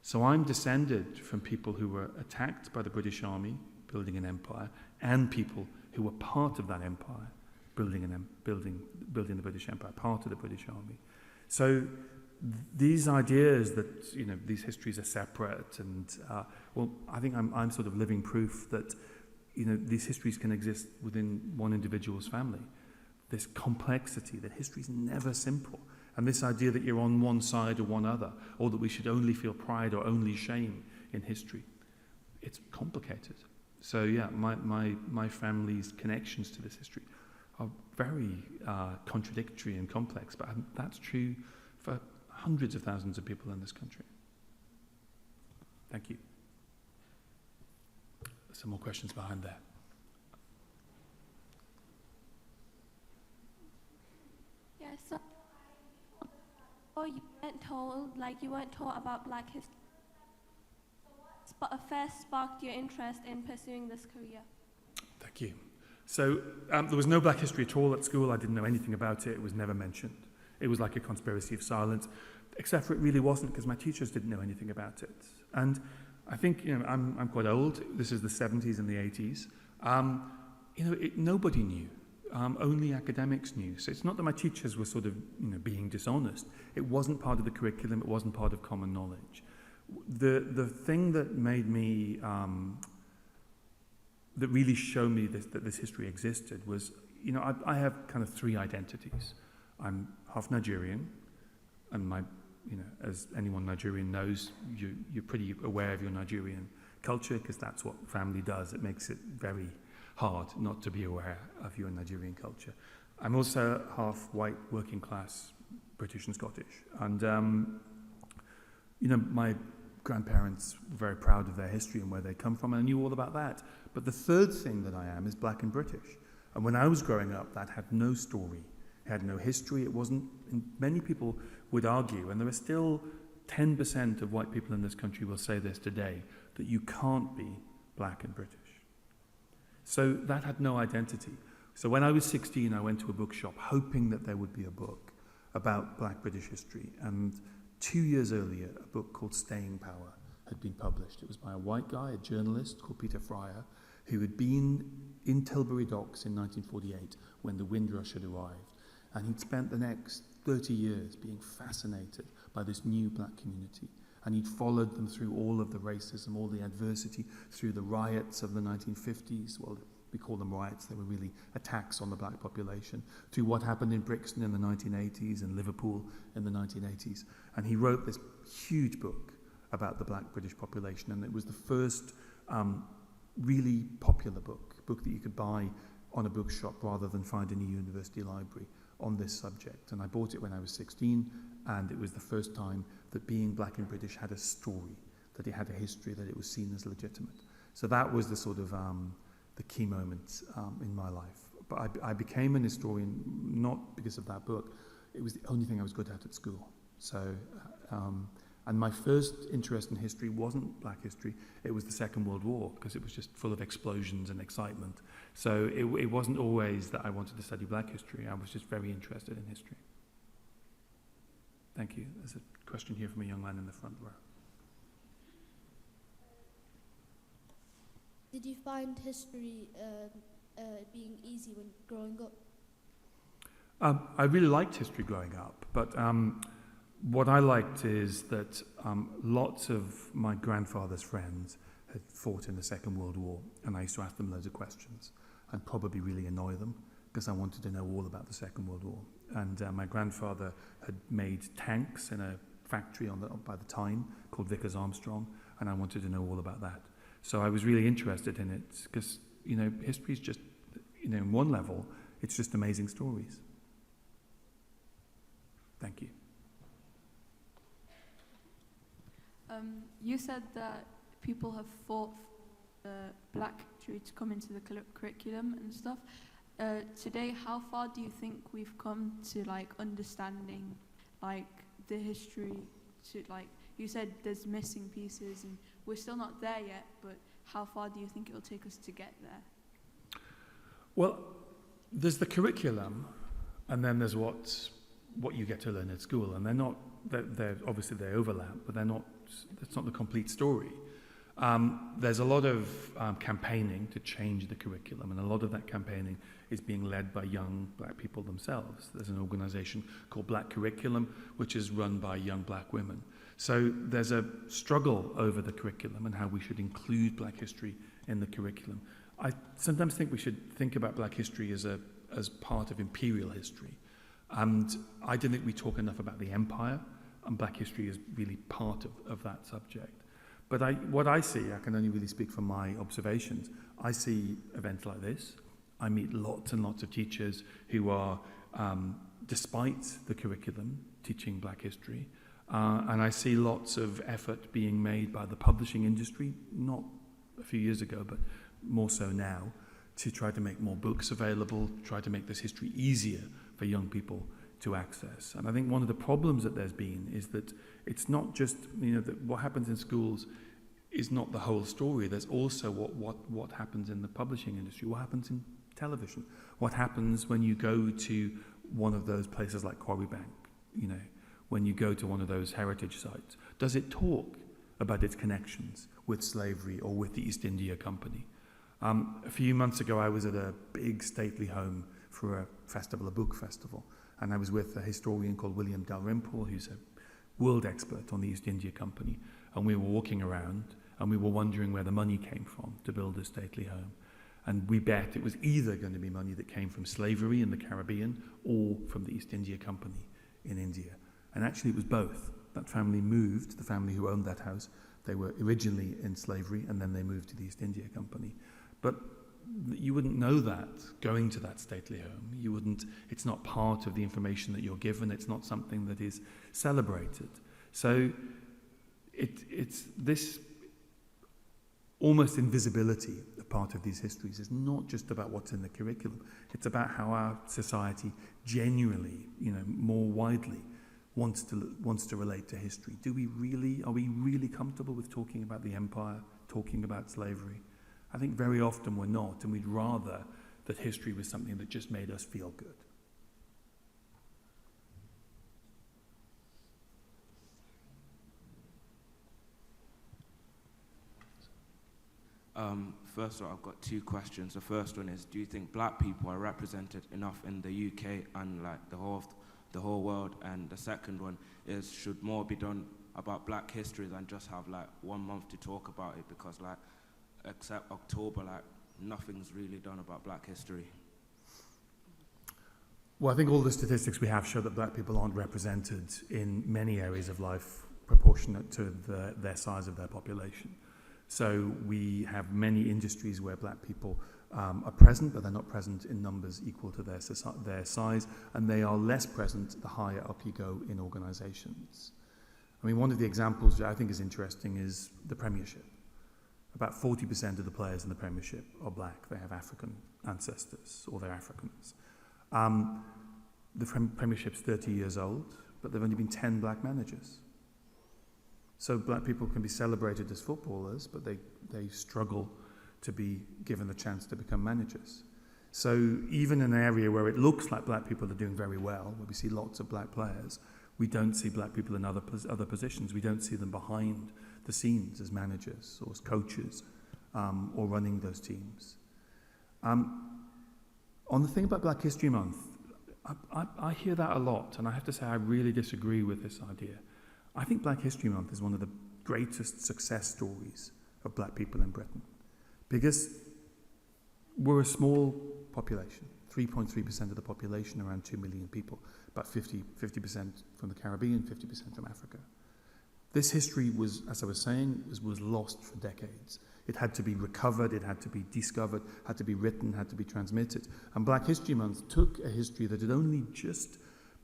So I'm descended from people who were attacked by the British Army, building an empire, and people who were part of that empire, building the British Empire, part of the British Army. So these ideas that, these histories are separate, and I think I'm sort of living proof that, these histories can exist within one individual's family. This complexity, that history is never simple. And this idea that you're on one side or one other, or that we should only feel pride or only shame in history, it's complicated. So yeah, my family's connections to this history are very contradictory and complex, but that's true for hundreds of thousands of people in this country. Thank you. Some more questions behind there. Yeah, so you weren't told about Black history. first sparked your interest in pursuing this career? Thank you. So there was no black history at all at school. I didn't know anything about it. It was never mentioned. It was like a conspiracy of silence, except for it really wasn't, because my teachers didn't know anything about it. And I think, I'm quite old. This is the 70s and the 80s. Nobody knew. Only academics knew. So it's not that my teachers were sort of, being dishonest. It wasn't part of the curriculum. It wasn't part of common knowledge. The thing that made me, that really showed me that this history existed was, I have kind of three identities. I'm half Nigerian, and as anyone Nigerian knows, you're pretty aware of your Nigerian culture, because that's what family does. It makes it very hard not to be aware of your Nigerian culture. I'm also half white, working class, British and Scottish. And, my grandparents were very proud of their history and where they come from, and I knew all about that. But the third thing that I am is black and British. And when I was growing up, that had no story. It had no history. It wasn't, and many people would argue, and there are still 10% of white people in this country will say this today, that you can't be black and British. So that had no identity. So when I was 16, I went to a bookshop hoping that there would be a book about black British history. And 2 years earlier, a book called Staying Power had been published. It was by a white guy, a journalist called Peter Fryer, who had been in Tilbury Docks in 1948 when the Windrush had arrived. And he'd spent the next 30 years being fascinated by this new black community. And he'd followed them through all of the racism, all the adversity, through the riots of the 1950s. Well, we call them riots. They were really attacks on the black population. Through what happened in Brixton in the 1980s and Liverpool in the 1980s. And he wrote this huge book about the black British population. And it was the first really popular book that you could buy on a bookshop rather than find in a university library on this subject. And I bought it when I was 16, and it was the first time that being black and British had a story, that it had a history, that it was seen as legitimate. So that was the sort of the key moment in my life. But I became an historian not because of that book. It was the only thing I was good at school. So, and my first interest in history wasn't black history. It was the Second World War, because it was just full of explosions and excitement. So it wasn't always that I wanted to study black history. I was just very interested in history. Thank you. There's a question here from a young man in the front row. Did you find history being easy when growing up? I really liked history growing up, but what I liked is that lots of my grandfather's friends had fought in the Second World War, and I used to ask them loads of questions and probably really annoy them because I wanted to know all about the Second World War. And my grandfather had made tanks in a factory by the Tyne called Vickers Armstrong, and I wanted to know all about that. So I was really interested in it because, history is just, in one level, it's just amazing stories. Thank you. You said that people have fought for black history to come into the curriculum and stuff. Today, how far do you think we've come to understanding the history? You said there's missing pieces, and we're still not there yet. But how far do you think it'll take us to get there? Well, there's the curriculum, and then there's what you get to learn at school, and they're obviously they overlap, but that's not the complete story. There's a lot of campaigning to change the curriculum, and a lot of that campaigning is being led by young black people themselves. There's an organization called Black Curriculum, which is run by young black women. So there's a struggle over the curriculum and how we should include black history in the curriculum. I sometimes think we should think about black history as part of imperial history. And I don't think we talk enough about the empire, and black history is really part of that subject. But what I see, I can only really speak from my observations, I see events like this. I meet lots and lots of teachers who are, despite the curriculum, teaching black history. And I see lots of effort being made by the publishing industry, not a few years ago, but more so now, to try to make more books available, try to make this history easier for young people to access. And I think one of the problems that there's been is that it's not just, that what happens in schools is not the whole story. There's also what happens in the publishing industry, what happens in television, what happens when you go to one of those places like Quarry Bank, you know, when you go to one of those heritage sites. Does it talk about its connections with slavery or with the East India Company? A few months ago, I was at a big stately home for a festival, a book festival, and I was with a historian called William Dalrymple, who's a world expert on the East India Company, and we were walking around and we were wondering where the money came from to build this stately home. And we bet it was either going to be money that came from slavery in the Caribbean or from the East India Company in India. And actually it was both. That family moved, the family who owned that house, they were originally in slavery and then they moved to the East India Company. But you wouldn't know that going to that stately home. You wouldn't, it's not part of the information that you're given. It's not something that is celebrated. So it's this almost invisibility of part of these histories is not just about what's in the curriculum. It's about how our society genuinely, you know, more widely wants to relate to history. Are we really comfortable with talking about the empire, talking about slavery? I think very often we're not, and we'd rather that history was something that just made us feel good. First of all, I've got two questions. The first one is, do you think black people are represented enough in the UK and like the whole world? And the second one is, should more be done about black history than just have like 1 month to talk about it? Because like, except October, like nothing's really done about black history. Well, I think all the statistics we have show that black people aren't represented in many areas of life proportionate to their size of their population. So we have many industries where black people are present, but they're not present in numbers equal to their size, and they are less present the higher up you go in organisations. I mean, one of the examples that I think is interesting is the Premiership. About 40% of the players in the Premiership are black. They have African ancestors, or they're Africans. The Premiership's 30 years old, but there have only been 10 black managers. So black people can be celebrated as footballers, but they struggle to be given the chance to become managers. So even in an area where it looks like black people are doing very well, where we see lots of black players, we don't see black people in other positions. We don't see them behind the scenes as managers or as coaches or running those teams. On the thing about Black History Month, I hear that a lot, and I have to say I really disagree with this idea. I think Black History Month is one of the greatest success stories of black people in Britain, because we're a small population, 3.3% of the population, around 2 million people, about 50% from the Caribbean, 50% from Africa. This history was, as I was saying, was lost for decades. It had to be recovered, it had to be discovered, had to be written, had to be transmitted. And Black History Month took a history that had only just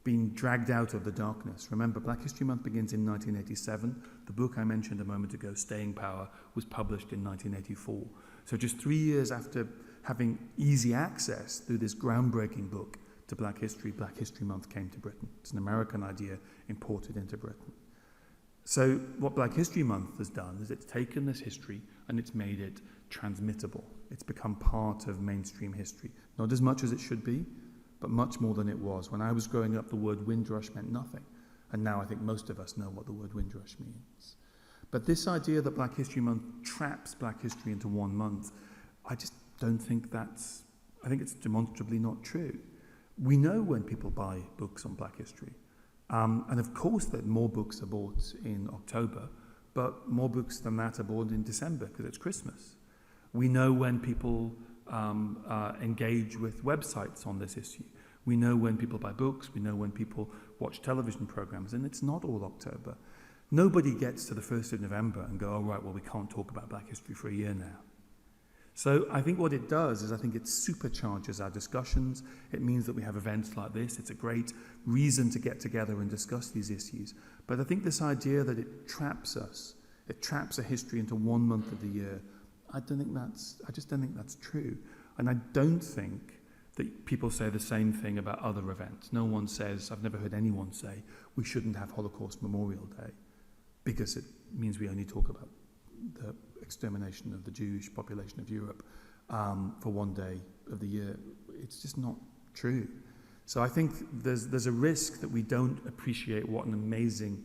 been dragged out of the darkness. Remember, Black History Month begins in 1987. The book I mentioned a moment ago, Staying Power, was published in 1984. So just 3 years after having easy access through this groundbreaking book to Black History Month came to Britain. It's an American idea imported into Britain. So what Black History Month has done is it's taken this history and it's made it transmittable. It's become part of mainstream history. Not as much as it should be, but much more than it was. When I was growing up, the word Windrush meant nothing. And now I think most of us know what the word Windrush means. But this idea that Black History Month traps black history into 1 month, I just don't think I think it's demonstrably not true. We know when people buy books on black history. And of course that more books are bought in October, but more books than that are bought in December because it's Christmas. We know when people engage with websites on this issue. We know when people buy books, we know when people watch television programs, and it's not all October. Nobody gets to the 1st of November and go, oh right, well we can't talk about black history for a year now. So I think what it does is I think it supercharges our discussions. It means that we have events like this. It's a great reason to get together and discuss these issues. But I think this idea that it traps us, it traps a history into 1 month of the year, I just don't think that's true. And I don't think that people say the same thing about other events. No one says, I've never heard anyone say, we shouldn't have Holocaust Memorial Day because it means we only talk about the extermination of the Jewish population of Europe for one day of the year. It's just not true. So I think there's a risk that we don't appreciate what an amazing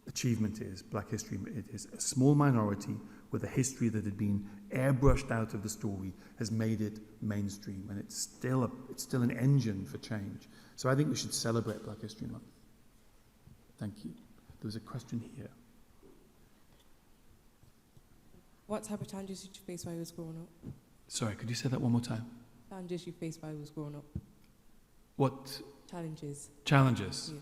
achievement is. Black history, it is a small minority with a history that had been airbrushed out of the story, has made it mainstream, and it's still an engine for change. So I think we should celebrate Black History Month. Thank you. There was a question here. What type of challenges did you face while you was growing up? Sorry, could you say that one more time? Challenges you faced while you was growing up? What? Challenges. Challenges. Yeah.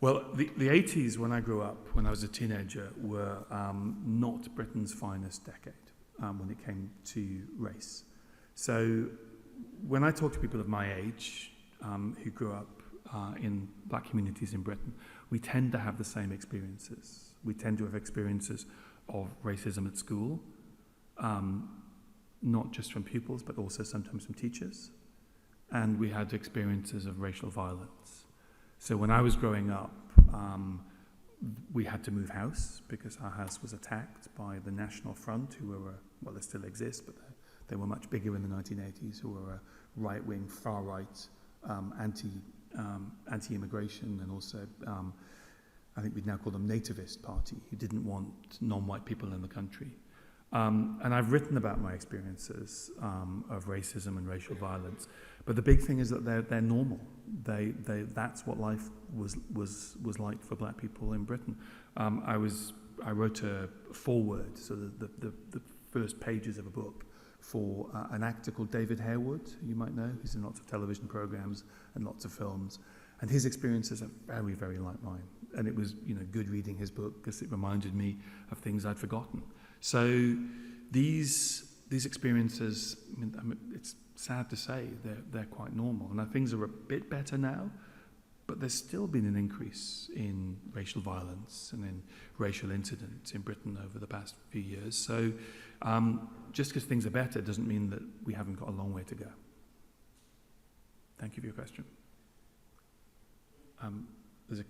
Well, the 80s, when I grew up, when I was a teenager, were not Britain's finest decade when it came to race. So when I talk to people of my age who grew up in black communities in Britain, we tend to have the same experiences. We tend to have experiences of racism at school, not just from pupils, but also sometimes from teachers. And we had experiences of racial violence. So when I was growing up, we had to move house because our house was attacked by the National Front, who were, well, they still exist, but they were much bigger in the 1980s, who were a right-wing, far-right, anti-immigration, and also, I think we'd now call them nativist party, who didn't want non-white people in the country. And I've written about my experiences of racism and racial violence. But the big thing is that they're normal. That's what life was like for black people in Britain. I wrote a foreword, so the first pages of a book for an actor called David Harewood, who you might know. He's in lots of television programs and lots of films. And his experiences are very, very like mine. And it was, good reading his book because it reminded me of things I'd forgotten. So these experiences, I mean, it's sad to say, they're quite normal. And things are a bit better now, but there's still been an increase in racial violence and in racial incidents in Britain over the past few years. So just because things are better doesn't mean that we haven't got a long way to go. Thank you for your question. There's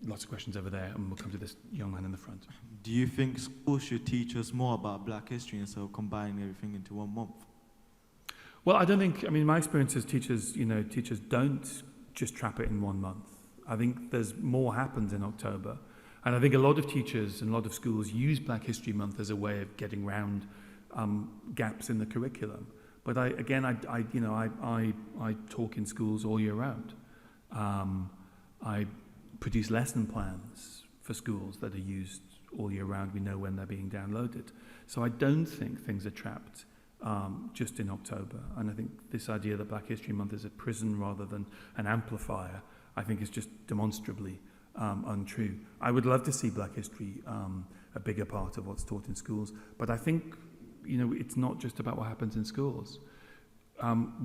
lots of questions over there, and we'll come to this young man in the front. Do you think schools should teach us more about black history instead of combining everything into 1 month? Well, I don't think, my experience as teachers, teachers don't just trap it in 1 month. I think there's more happens in October. And I think a lot of teachers and a lot of schools use Black History Month as a way of getting around gaps in the curriculum. But I talk in schools all year round. I produce lesson plans for schools that are used all year round. We know when they're being downloaded. So I don't think things are trapped just in October. And I think this idea that Black History Month is a prison rather than an amplifier, I think is just demonstrably untrue. I would love to see Black History a bigger part of what's taught in schools. But I think, it's not just about what happens in schools.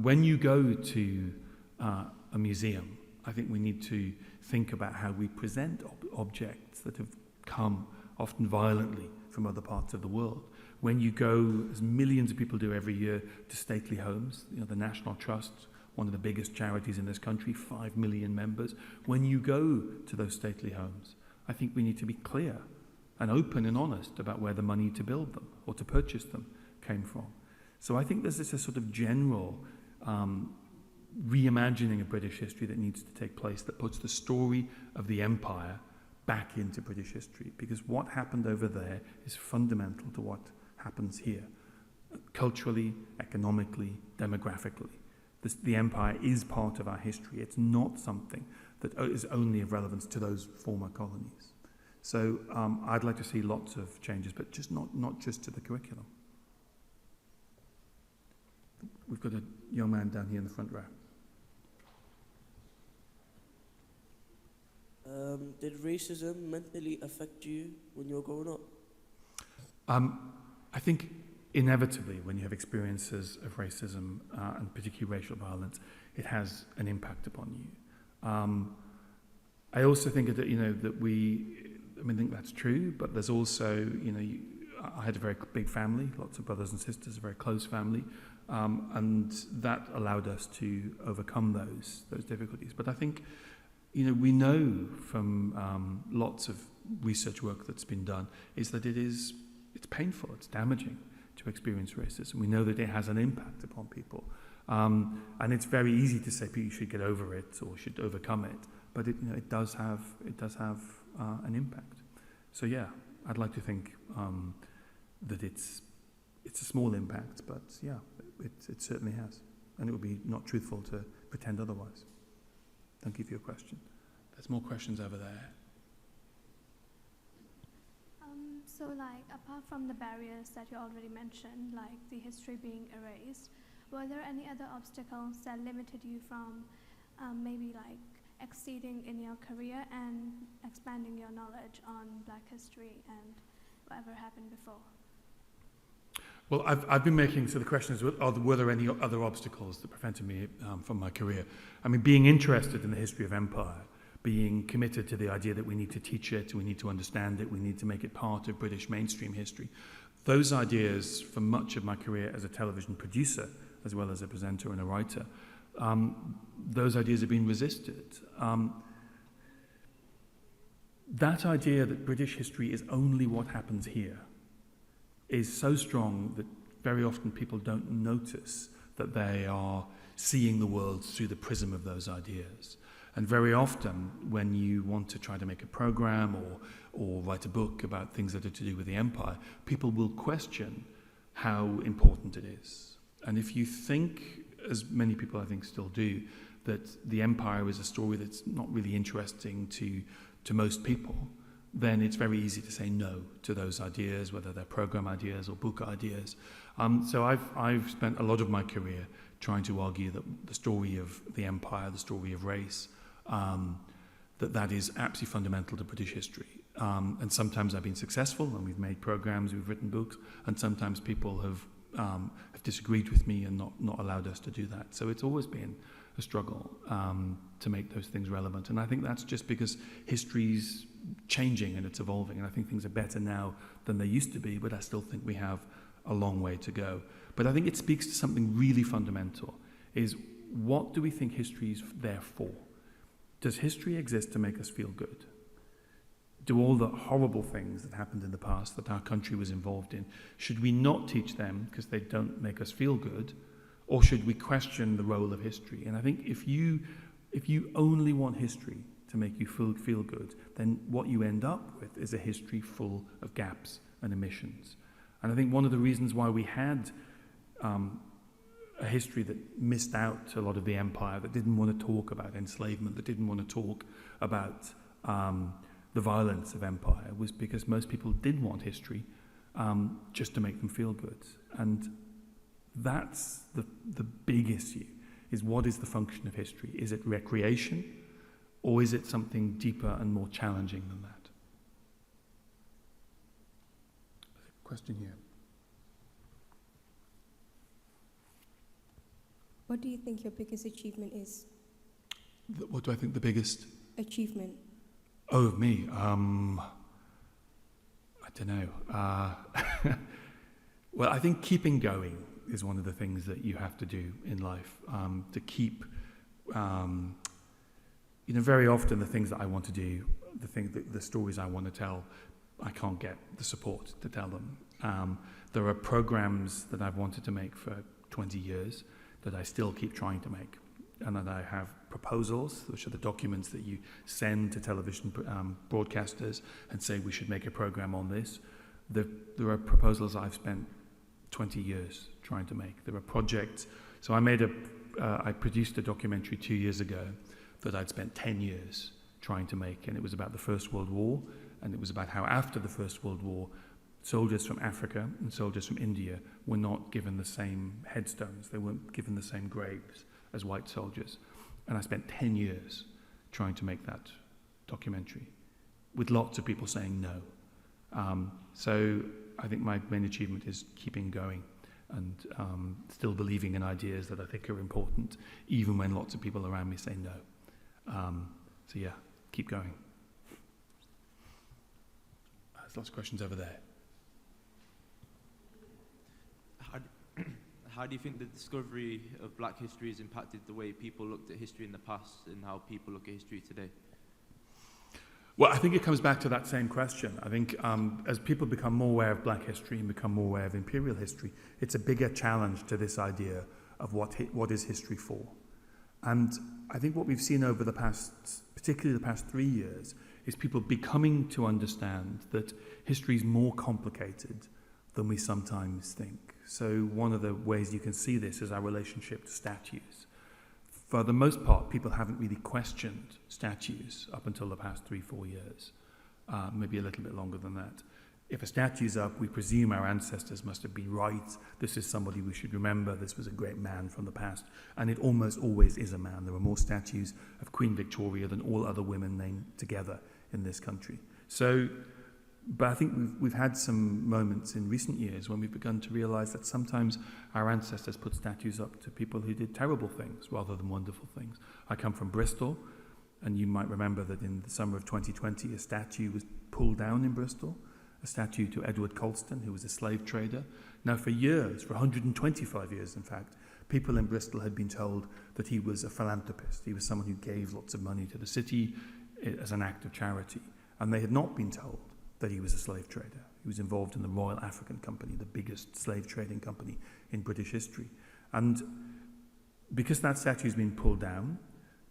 When you go to a museum, I think we need to think about how we present objects that have come often violently from other parts of the world. When you go, as millions of people do every year, to stately homes, the National Trust, one of the biggest charities in this country, 5 million members. When you go to those stately homes, I think we need to be clear and open and honest about where the money to build them or to purchase them came from. So I think there's this sort of general reimagining of British history that needs to take place, that puts the story of the empire back into British history, because what happened over there is fundamental to what happens here, culturally, economically, demographically. The empire is part of our history. It's not something that is only of relevance to those former colonies. So I'd like to see lots of changes, but just not just to the curriculum. We've got a young man down here in the front row. Did racism mentally affect you when you were growing up? I think inevitably when you have experiences of racism and particularly racial violence, it has an impact upon you. I also think that, I think that's true, but there's also, I had a very big family, lots of brothers and sisters, a very close family, and that allowed us to overcome those difficulties. But I think, we know from lots of research work that's been done is that it is painful, it's damaging to experience racism. We know that it has an impact upon people. And it's very easy to say people should get over it or should overcome it, but it does have an impact. So yeah, I'd like to think that it's a small impact, but yeah, it certainly has. And it would be not truthful to pretend otherwise. Thank you for your question. There's more questions over there. So like, apart from the barriers that you already mentioned, like the history being erased, were there any other obstacles that limited you from maybe like exceeding in your career and expanding your knowledge on Black history and whatever happened before? Well, I've been making, so the question is, were there any other obstacles that prevented me from my career? I mean, being interested in the history of empire, being committed to the idea that we need to teach it, we need to understand it, we need to make it part of British mainstream history. Those ideas, for much of my career as a television producer, as well as a presenter and a writer, those ideas have been resisted. That idea that British history is only what happens here is so strong that very often people don't notice that they are seeing the world through the prism of those ideas. And very often, when you want to try to make a program or write a book about things that are to do with the empire, people will question how important it is. And if you think, as many people I think still do, that the empire is a story that's not really interesting to most people, then it's very easy to say no to those ideas, whether they're program ideas or book ideas. So I've spent a lot of my career trying to argue that the story of the empire, the story of race, that is absolutely fundamental to British history. And sometimes I've been successful and we've made programs, we've written books, and sometimes people have disagreed with me and not allowed us to do that. So it's always been a struggle to make those things relevant. And I think that's just because history's changing and it's evolving. And I think things are better now than they used to be, but I still think we have a long way to go. But I think it speaks to something really fundamental, is what do we think history is there for? Does history exist to make us feel good? Do all the horrible things that happened in the past that our country was involved in, should we not teach them because they don't make us feel good? Or should we question the role of history? And I think if you only want history to make you feel good, then what you end up with is a history full of gaps and omissions. And I think one of the reasons why we had a history that missed out a lot of the empire, that didn't want to talk about enslavement, that didn't want to talk about the violence of empire, was because most people did want history just to make them feel good. And that's the big issue, is what is the function of history? Is it recreation, or is it something deeper and more challenging than that? Question here. What do you think your biggest achievement is? What do I think the biggest achievement? Oh, of me? I don't know. Well, I think keeping going is one of the things that you have to do in life, to keep, very often the things that I want to do, the stories I want to tell, I can't get the support to tell them. There are programs that I've wanted to make for 20 years that I still keep trying to make. And that I have proposals, which are the documents that you send to television broadcasters and say we should make a program on this. There are proposals I've spent 20 years trying to make. There are projects. So I produced a documentary 2 years ago that I'd spent 10 years trying to make, and it was about the First World War, and it was about how after the First World War, soldiers from Africa and soldiers from India were not given the same headstones. They weren't given the same graves as white soldiers. And I spent 10 years trying to make that documentary, with lots of people saying no. So I think my main achievement is keeping going and still believing in ideas that I think are important, even when lots of people around me say no. So yeah, keep going. There's lots of questions over there. How do you think the discovery of Black history has impacted the way people looked at history in the past and how people look at history today? Well, I think it comes back to that same question. I think as people become more aware of black history and become more aware of imperial history, it's a bigger challenge to this idea of what is history for. And I think what we've seen over the past, particularly the past 3 years, is people becoming to understand that history is more complicated than we sometimes think. So one of the ways you can see this is our relationship to statues. For the most part, people haven't really questioned statues up until the past 3-4 years, maybe a little bit longer than that. If a statue's up, we presume our ancestors must have been right. This is somebody we should remember. This was a great man from the past. And it almost always is a man. There are more statues of Queen Victoria than all other women named together in this country. So, but I think we've had some moments in recent years when we've begun to realize that sometimes our ancestors put statues up to people who did terrible things rather than wonderful things. I come from Bristol, and you might remember that in the summer of 2020, a statue was pulled down in Bristol, a statue to Edward Colston, who was a slave trader. Now for years, for 125 years in fact, people in Bristol had been told that he was a philanthropist. He was someone who gave lots of money to the city as an act of charity. And they had not been told that he was a slave trader. He was involved in the Royal African Company, the biggest slave trading company in British history. And because that statue has been pulled down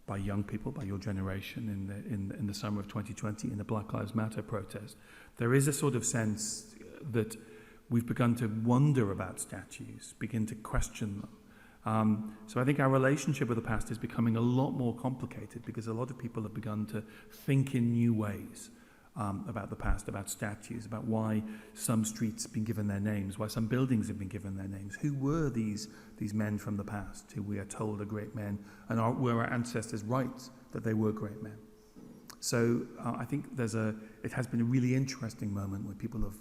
by young people, by your generation in the summer of 2020 in the Black Lives Matter protest, there is a sort of sense that we've begun to wonder about statues, begin to question them. So I think our relationship with the past is becoming a lot more complicated because a lot of people have begun to think in new ways about the past, about statues, about why some streets have been given their names, why some buildings have been given their names. Who were these men from the past who we are told are great men, and were our ancestors right that they were great men? So I think it has been a really interesting moment where people have,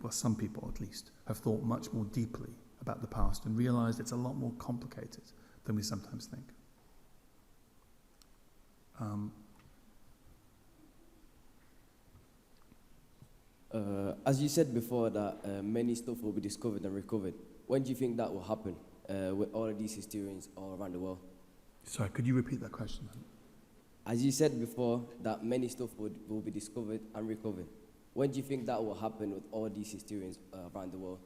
well, some people at least, have thought much more deeply about the past and realized it's a lot more complicated than we sometimes think. As you said before that many stuff will be discovered and recovered, when do you think that will happen with all of these historians all around the world? Sorry, could you repeat that question? As you said before that many stuff will be discovered and recovered, when do you think that will happen with all these historians around the world?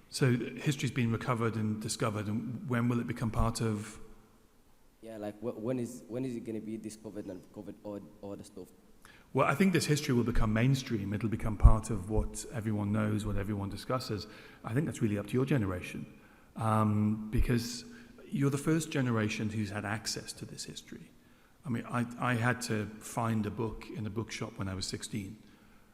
So history's been recovered and discovered, and when will it become part of? Yeah, like when is it going to be discovered and recovered, all the stuff? Well, I think this history will become mainstream. It'll become part of what everyone knows, what everyone discusses. I think that's really up to your generation, because you're the first generation who's had access to this history. I mean, I had to find a book in a bookshop when I was 16,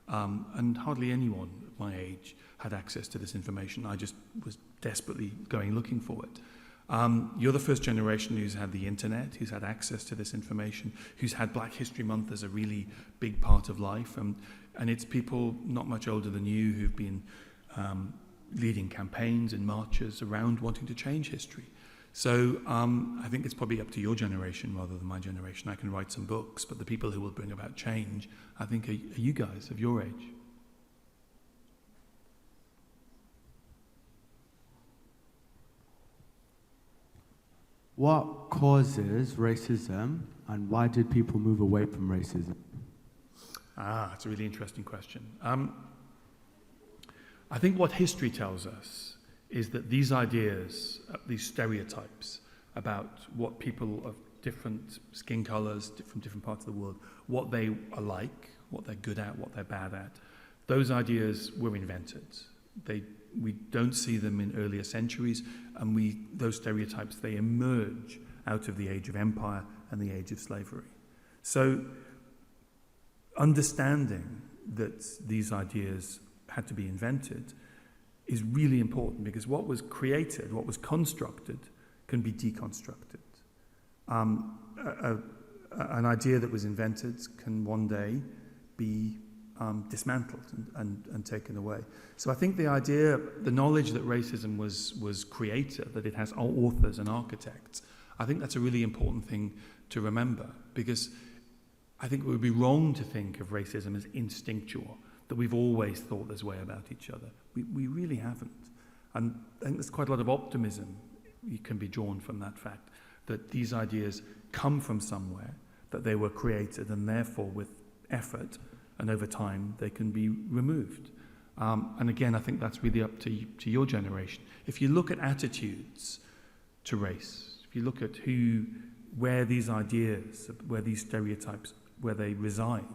and hardly anyone at my age had access to this information. I just was desperately going looking for it. You're the first generation who's had the internet, who's had access to this information, who's had Black History Month as a really big part of life. And it's people not much older than you who've been leading campaigns and marches around wanting to change history. So I think it's probably up to your generation rather than my generation. I can write some books, but the people who will bring about change, I think, are you guys of your age. What causes racism, and why did people move away from racism? It's a really interesting question. I think what history tells us is that these ideas, these stereotypes about what people of different skin colours from different parts of the world, what they are like, what they're good at, what they're bad at, those ideas were invented. We don't see them in earlier centuries, and those stereotypes, they emerge out of the age of empire and the age of slavery. So understanding that these ideas had to be invented is really important, because what was created, what was constructed, can be deconstructed. An idea that was invented can one day be dismantled and taken away. So I think the knowledge that racism was created, that it has authors and architects, I think that's a really important thing to remember, because I think it would be wrong to think of racism as instinctual, that we've always thought this way about each other. We really haven't. And I think there's quite a lot of optimism you can be drawn from that fact, that these ideas come from somewhere, that they were created, and therefore with effort, and over time they can be removed. And again, I think that's really up to your generation. If you look at attitudes to race, if you look at where these ideas, where these stereotypes, where they reside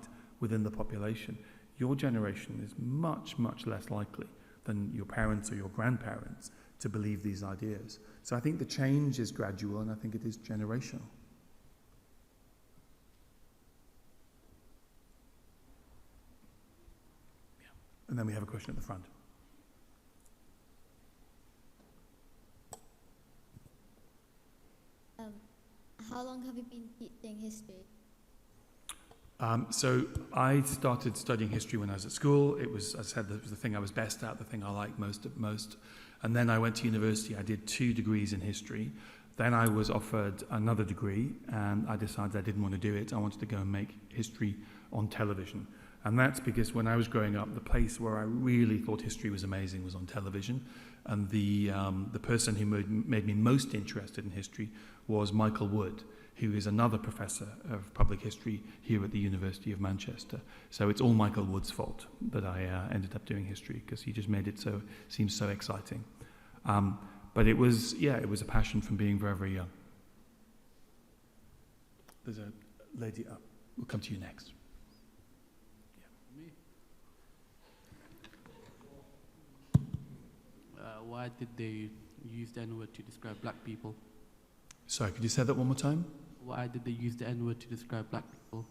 within the population, your generation is much, much less likely than your parents or your grandparents to believe these ideas. So I think the change is gradual, and I think it is generational. Yeah. And then we have a question at the front. How long have you been teaching history? So I started studying history when I was at school. It was, as I said, it was the thing I was best at, the thing I liked most. And then I went to university. I did 2 degrees in history. Then I was offered another degree, and I decided I didn't want to do it. I wanted to go and make history on television. And that's because when I was growing up, the place where I really thought history was amazing was on television. And the person who made me most interested in history was Michael Wood, who is another professor of public history here at the University of Manchester. So it's all Michael Wood's fault that I ended up doing history, because he just made it seem so exciting. But it was a passion from being very, very young. There's a lady up. We'll come to you next. Why did they use the N-word to describe black people? Sorry, could you say that one more time? Why did they use the N-word to describe black people?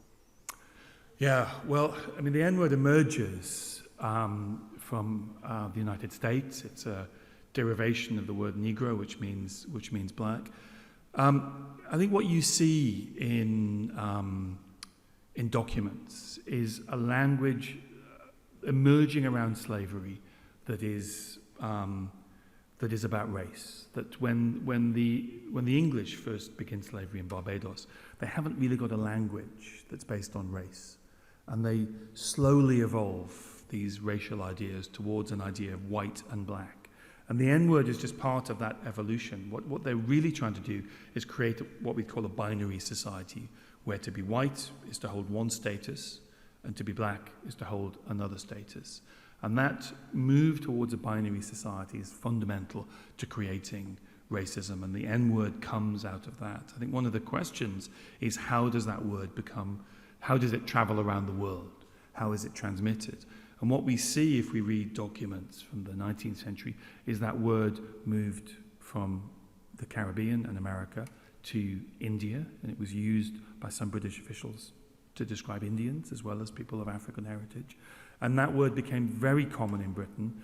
Yeah, well, I mean, the N-word emerges from the United States. It's a derivation of the word Negro, which means black. I think what you see in documents is a language emerging around slavery that is about race. That when the English first begin slavery in Barbados, they haven't really got a language that's based on race, and they slowly evolve these racial ideas towards an idea of white and black. And the N-word is just part of that evolution. What they're really trying to do is create what we call a binary society, where to be white is to hold one status, and to be black is to hold another status. And that move towards a binary society is fundamental to creating racism, and the N-word comes out of that. I think one of the questions is, how does that word how does it travel around the world? How is it transmitted? And what we see if we read documents from the 19th century is that word moved from the Caribbean and America to India, and it was used by some British officials to describe Indians as well as people of African heritage. And that word became very common in Britain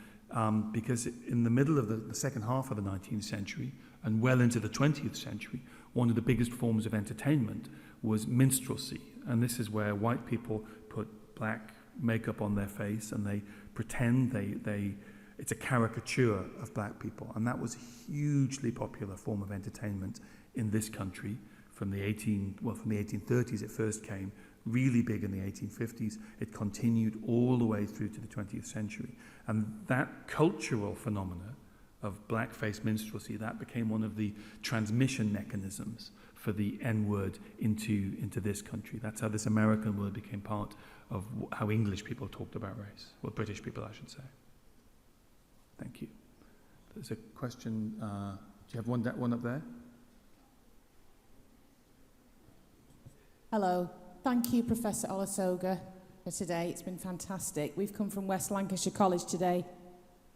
because in the middle of the second half of the 19th century and well into the 20th century, one of the biggest forms of entertainment was minstrelsy. And this is where white people put black makeup on their face and they pretend it's a caricature of black people. And that was a hugely popular form of entertainment in this country from the 1830s it first came, really big in the 1850s. It continued all the way through to the 20th century. And that cultural phenomena of blackface minstrelsy, that became one of the transmission mechanisms for the N-word into this country. That's how this American word became part of how English people talked about race. Well, British people, I should say. Thank you. There's a question. Do you have one up there? Hello. Thank you, Professor Olusoga, for today. It's been fantastic. We've come from West Lancashire College today.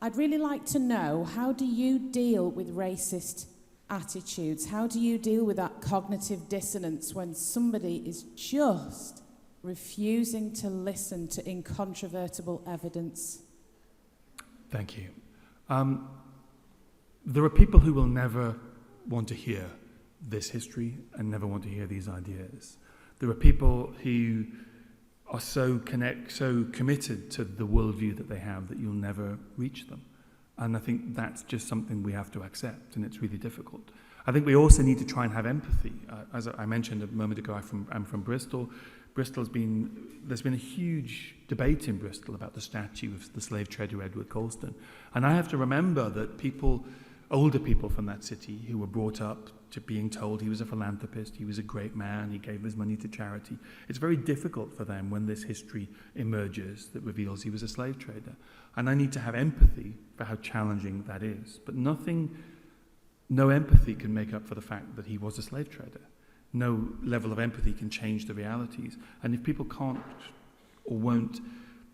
I'd really like to know, how do you deal with racist attitudes? How do you deal with that cognitive dissonance when somebody is just refusing to listen to incontrovertible evidence? Thank you. There are people who will never want to hear this history and never want to hear these ideas. There are people who are so committed to the worldview that they have that you'll never reach them. And I think that's just something we have to accept, and it's really difficult. I think we also need to try and have empathy. As I mentioned a moment ago, I'm from Bristol. There's been a huge debate in Bristol about the statue of the slave trader Edward Colston. And I have to remember that older people from that city who were brought up to being told he was a philanthropist, he was a great man, he gave his money to charity. It's very difficult for them when this history emerges that reveals he was a slave trader. And I need to have empathy for how challenging that is. But no empathy can make up for the fact that he was a slave trader. No level of empathy can change the realities. And if people can't or won't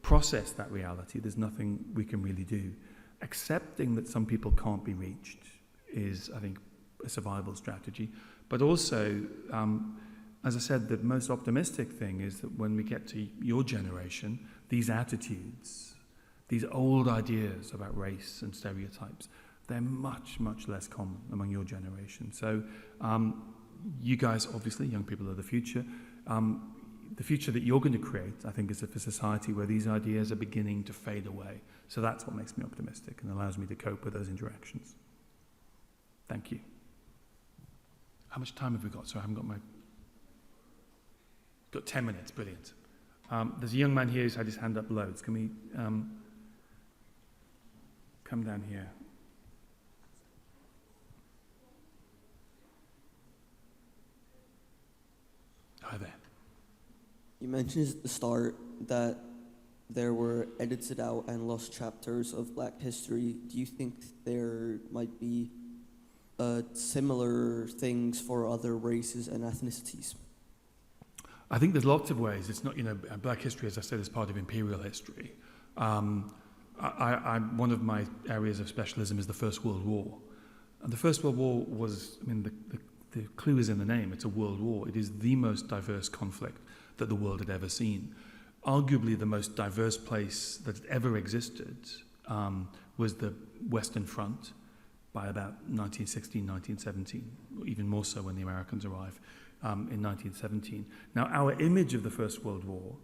process that reality, there's nothing we can really do. Accepting that some people can't be reached is, I think, a survival strategy. But also, as I said, the most optimistic thing is that when we get to your generation, these attitudes, these old ideas about race and stereotypes, they're much, much less common among your generation. So you guys, obviously, young people are the future. The future that you're going to create, I think, is a society where these ideas are beginning to fade away. So that's what makes me optimistic and allows me to cope with those interactions. Thank you. How much time have we got? So I haven't got my... Got 10 minutes, brilliant. There's a young man here who's had his hand up loads. Can we come down here? Hi there. You mentioned at the start that there were edited out and lost chapters of Black history. Do you think there might be similar things for other races and ethnicities? I think there's lots of ways. It's not, Black history, as I said, is part of imperial history. One of my areas of specialism is the First World War. And the First World War was, the clue is in the name, it's a world war. It is the most diverse conflict that the world had ever seen. Arguably the most diverse place that had ever existed was the Western Front by about 1916, 1917, even more so when the Americans arrived in 1917. Now, our image of the First World War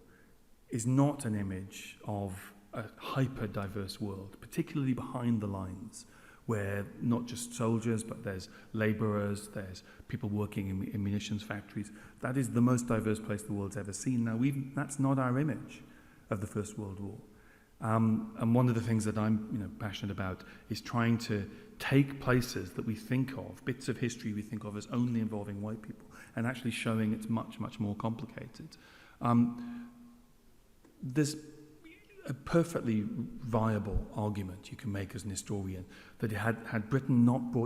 is not an image of a hyper-diverse world, particularly behind the lines, where not just soldiers, but there's laborers, there's people working in munitions factories. That is the most diverse place the world's ever seen. Now, that's not our image of the First World War. And one of the things that I'm passionate about is trying to take places that we think of, bits of history we think of as only involving white people, and actually showing it's much, much more complicated. There's a perfectly viable argument you can make as an historian that had Britain not brought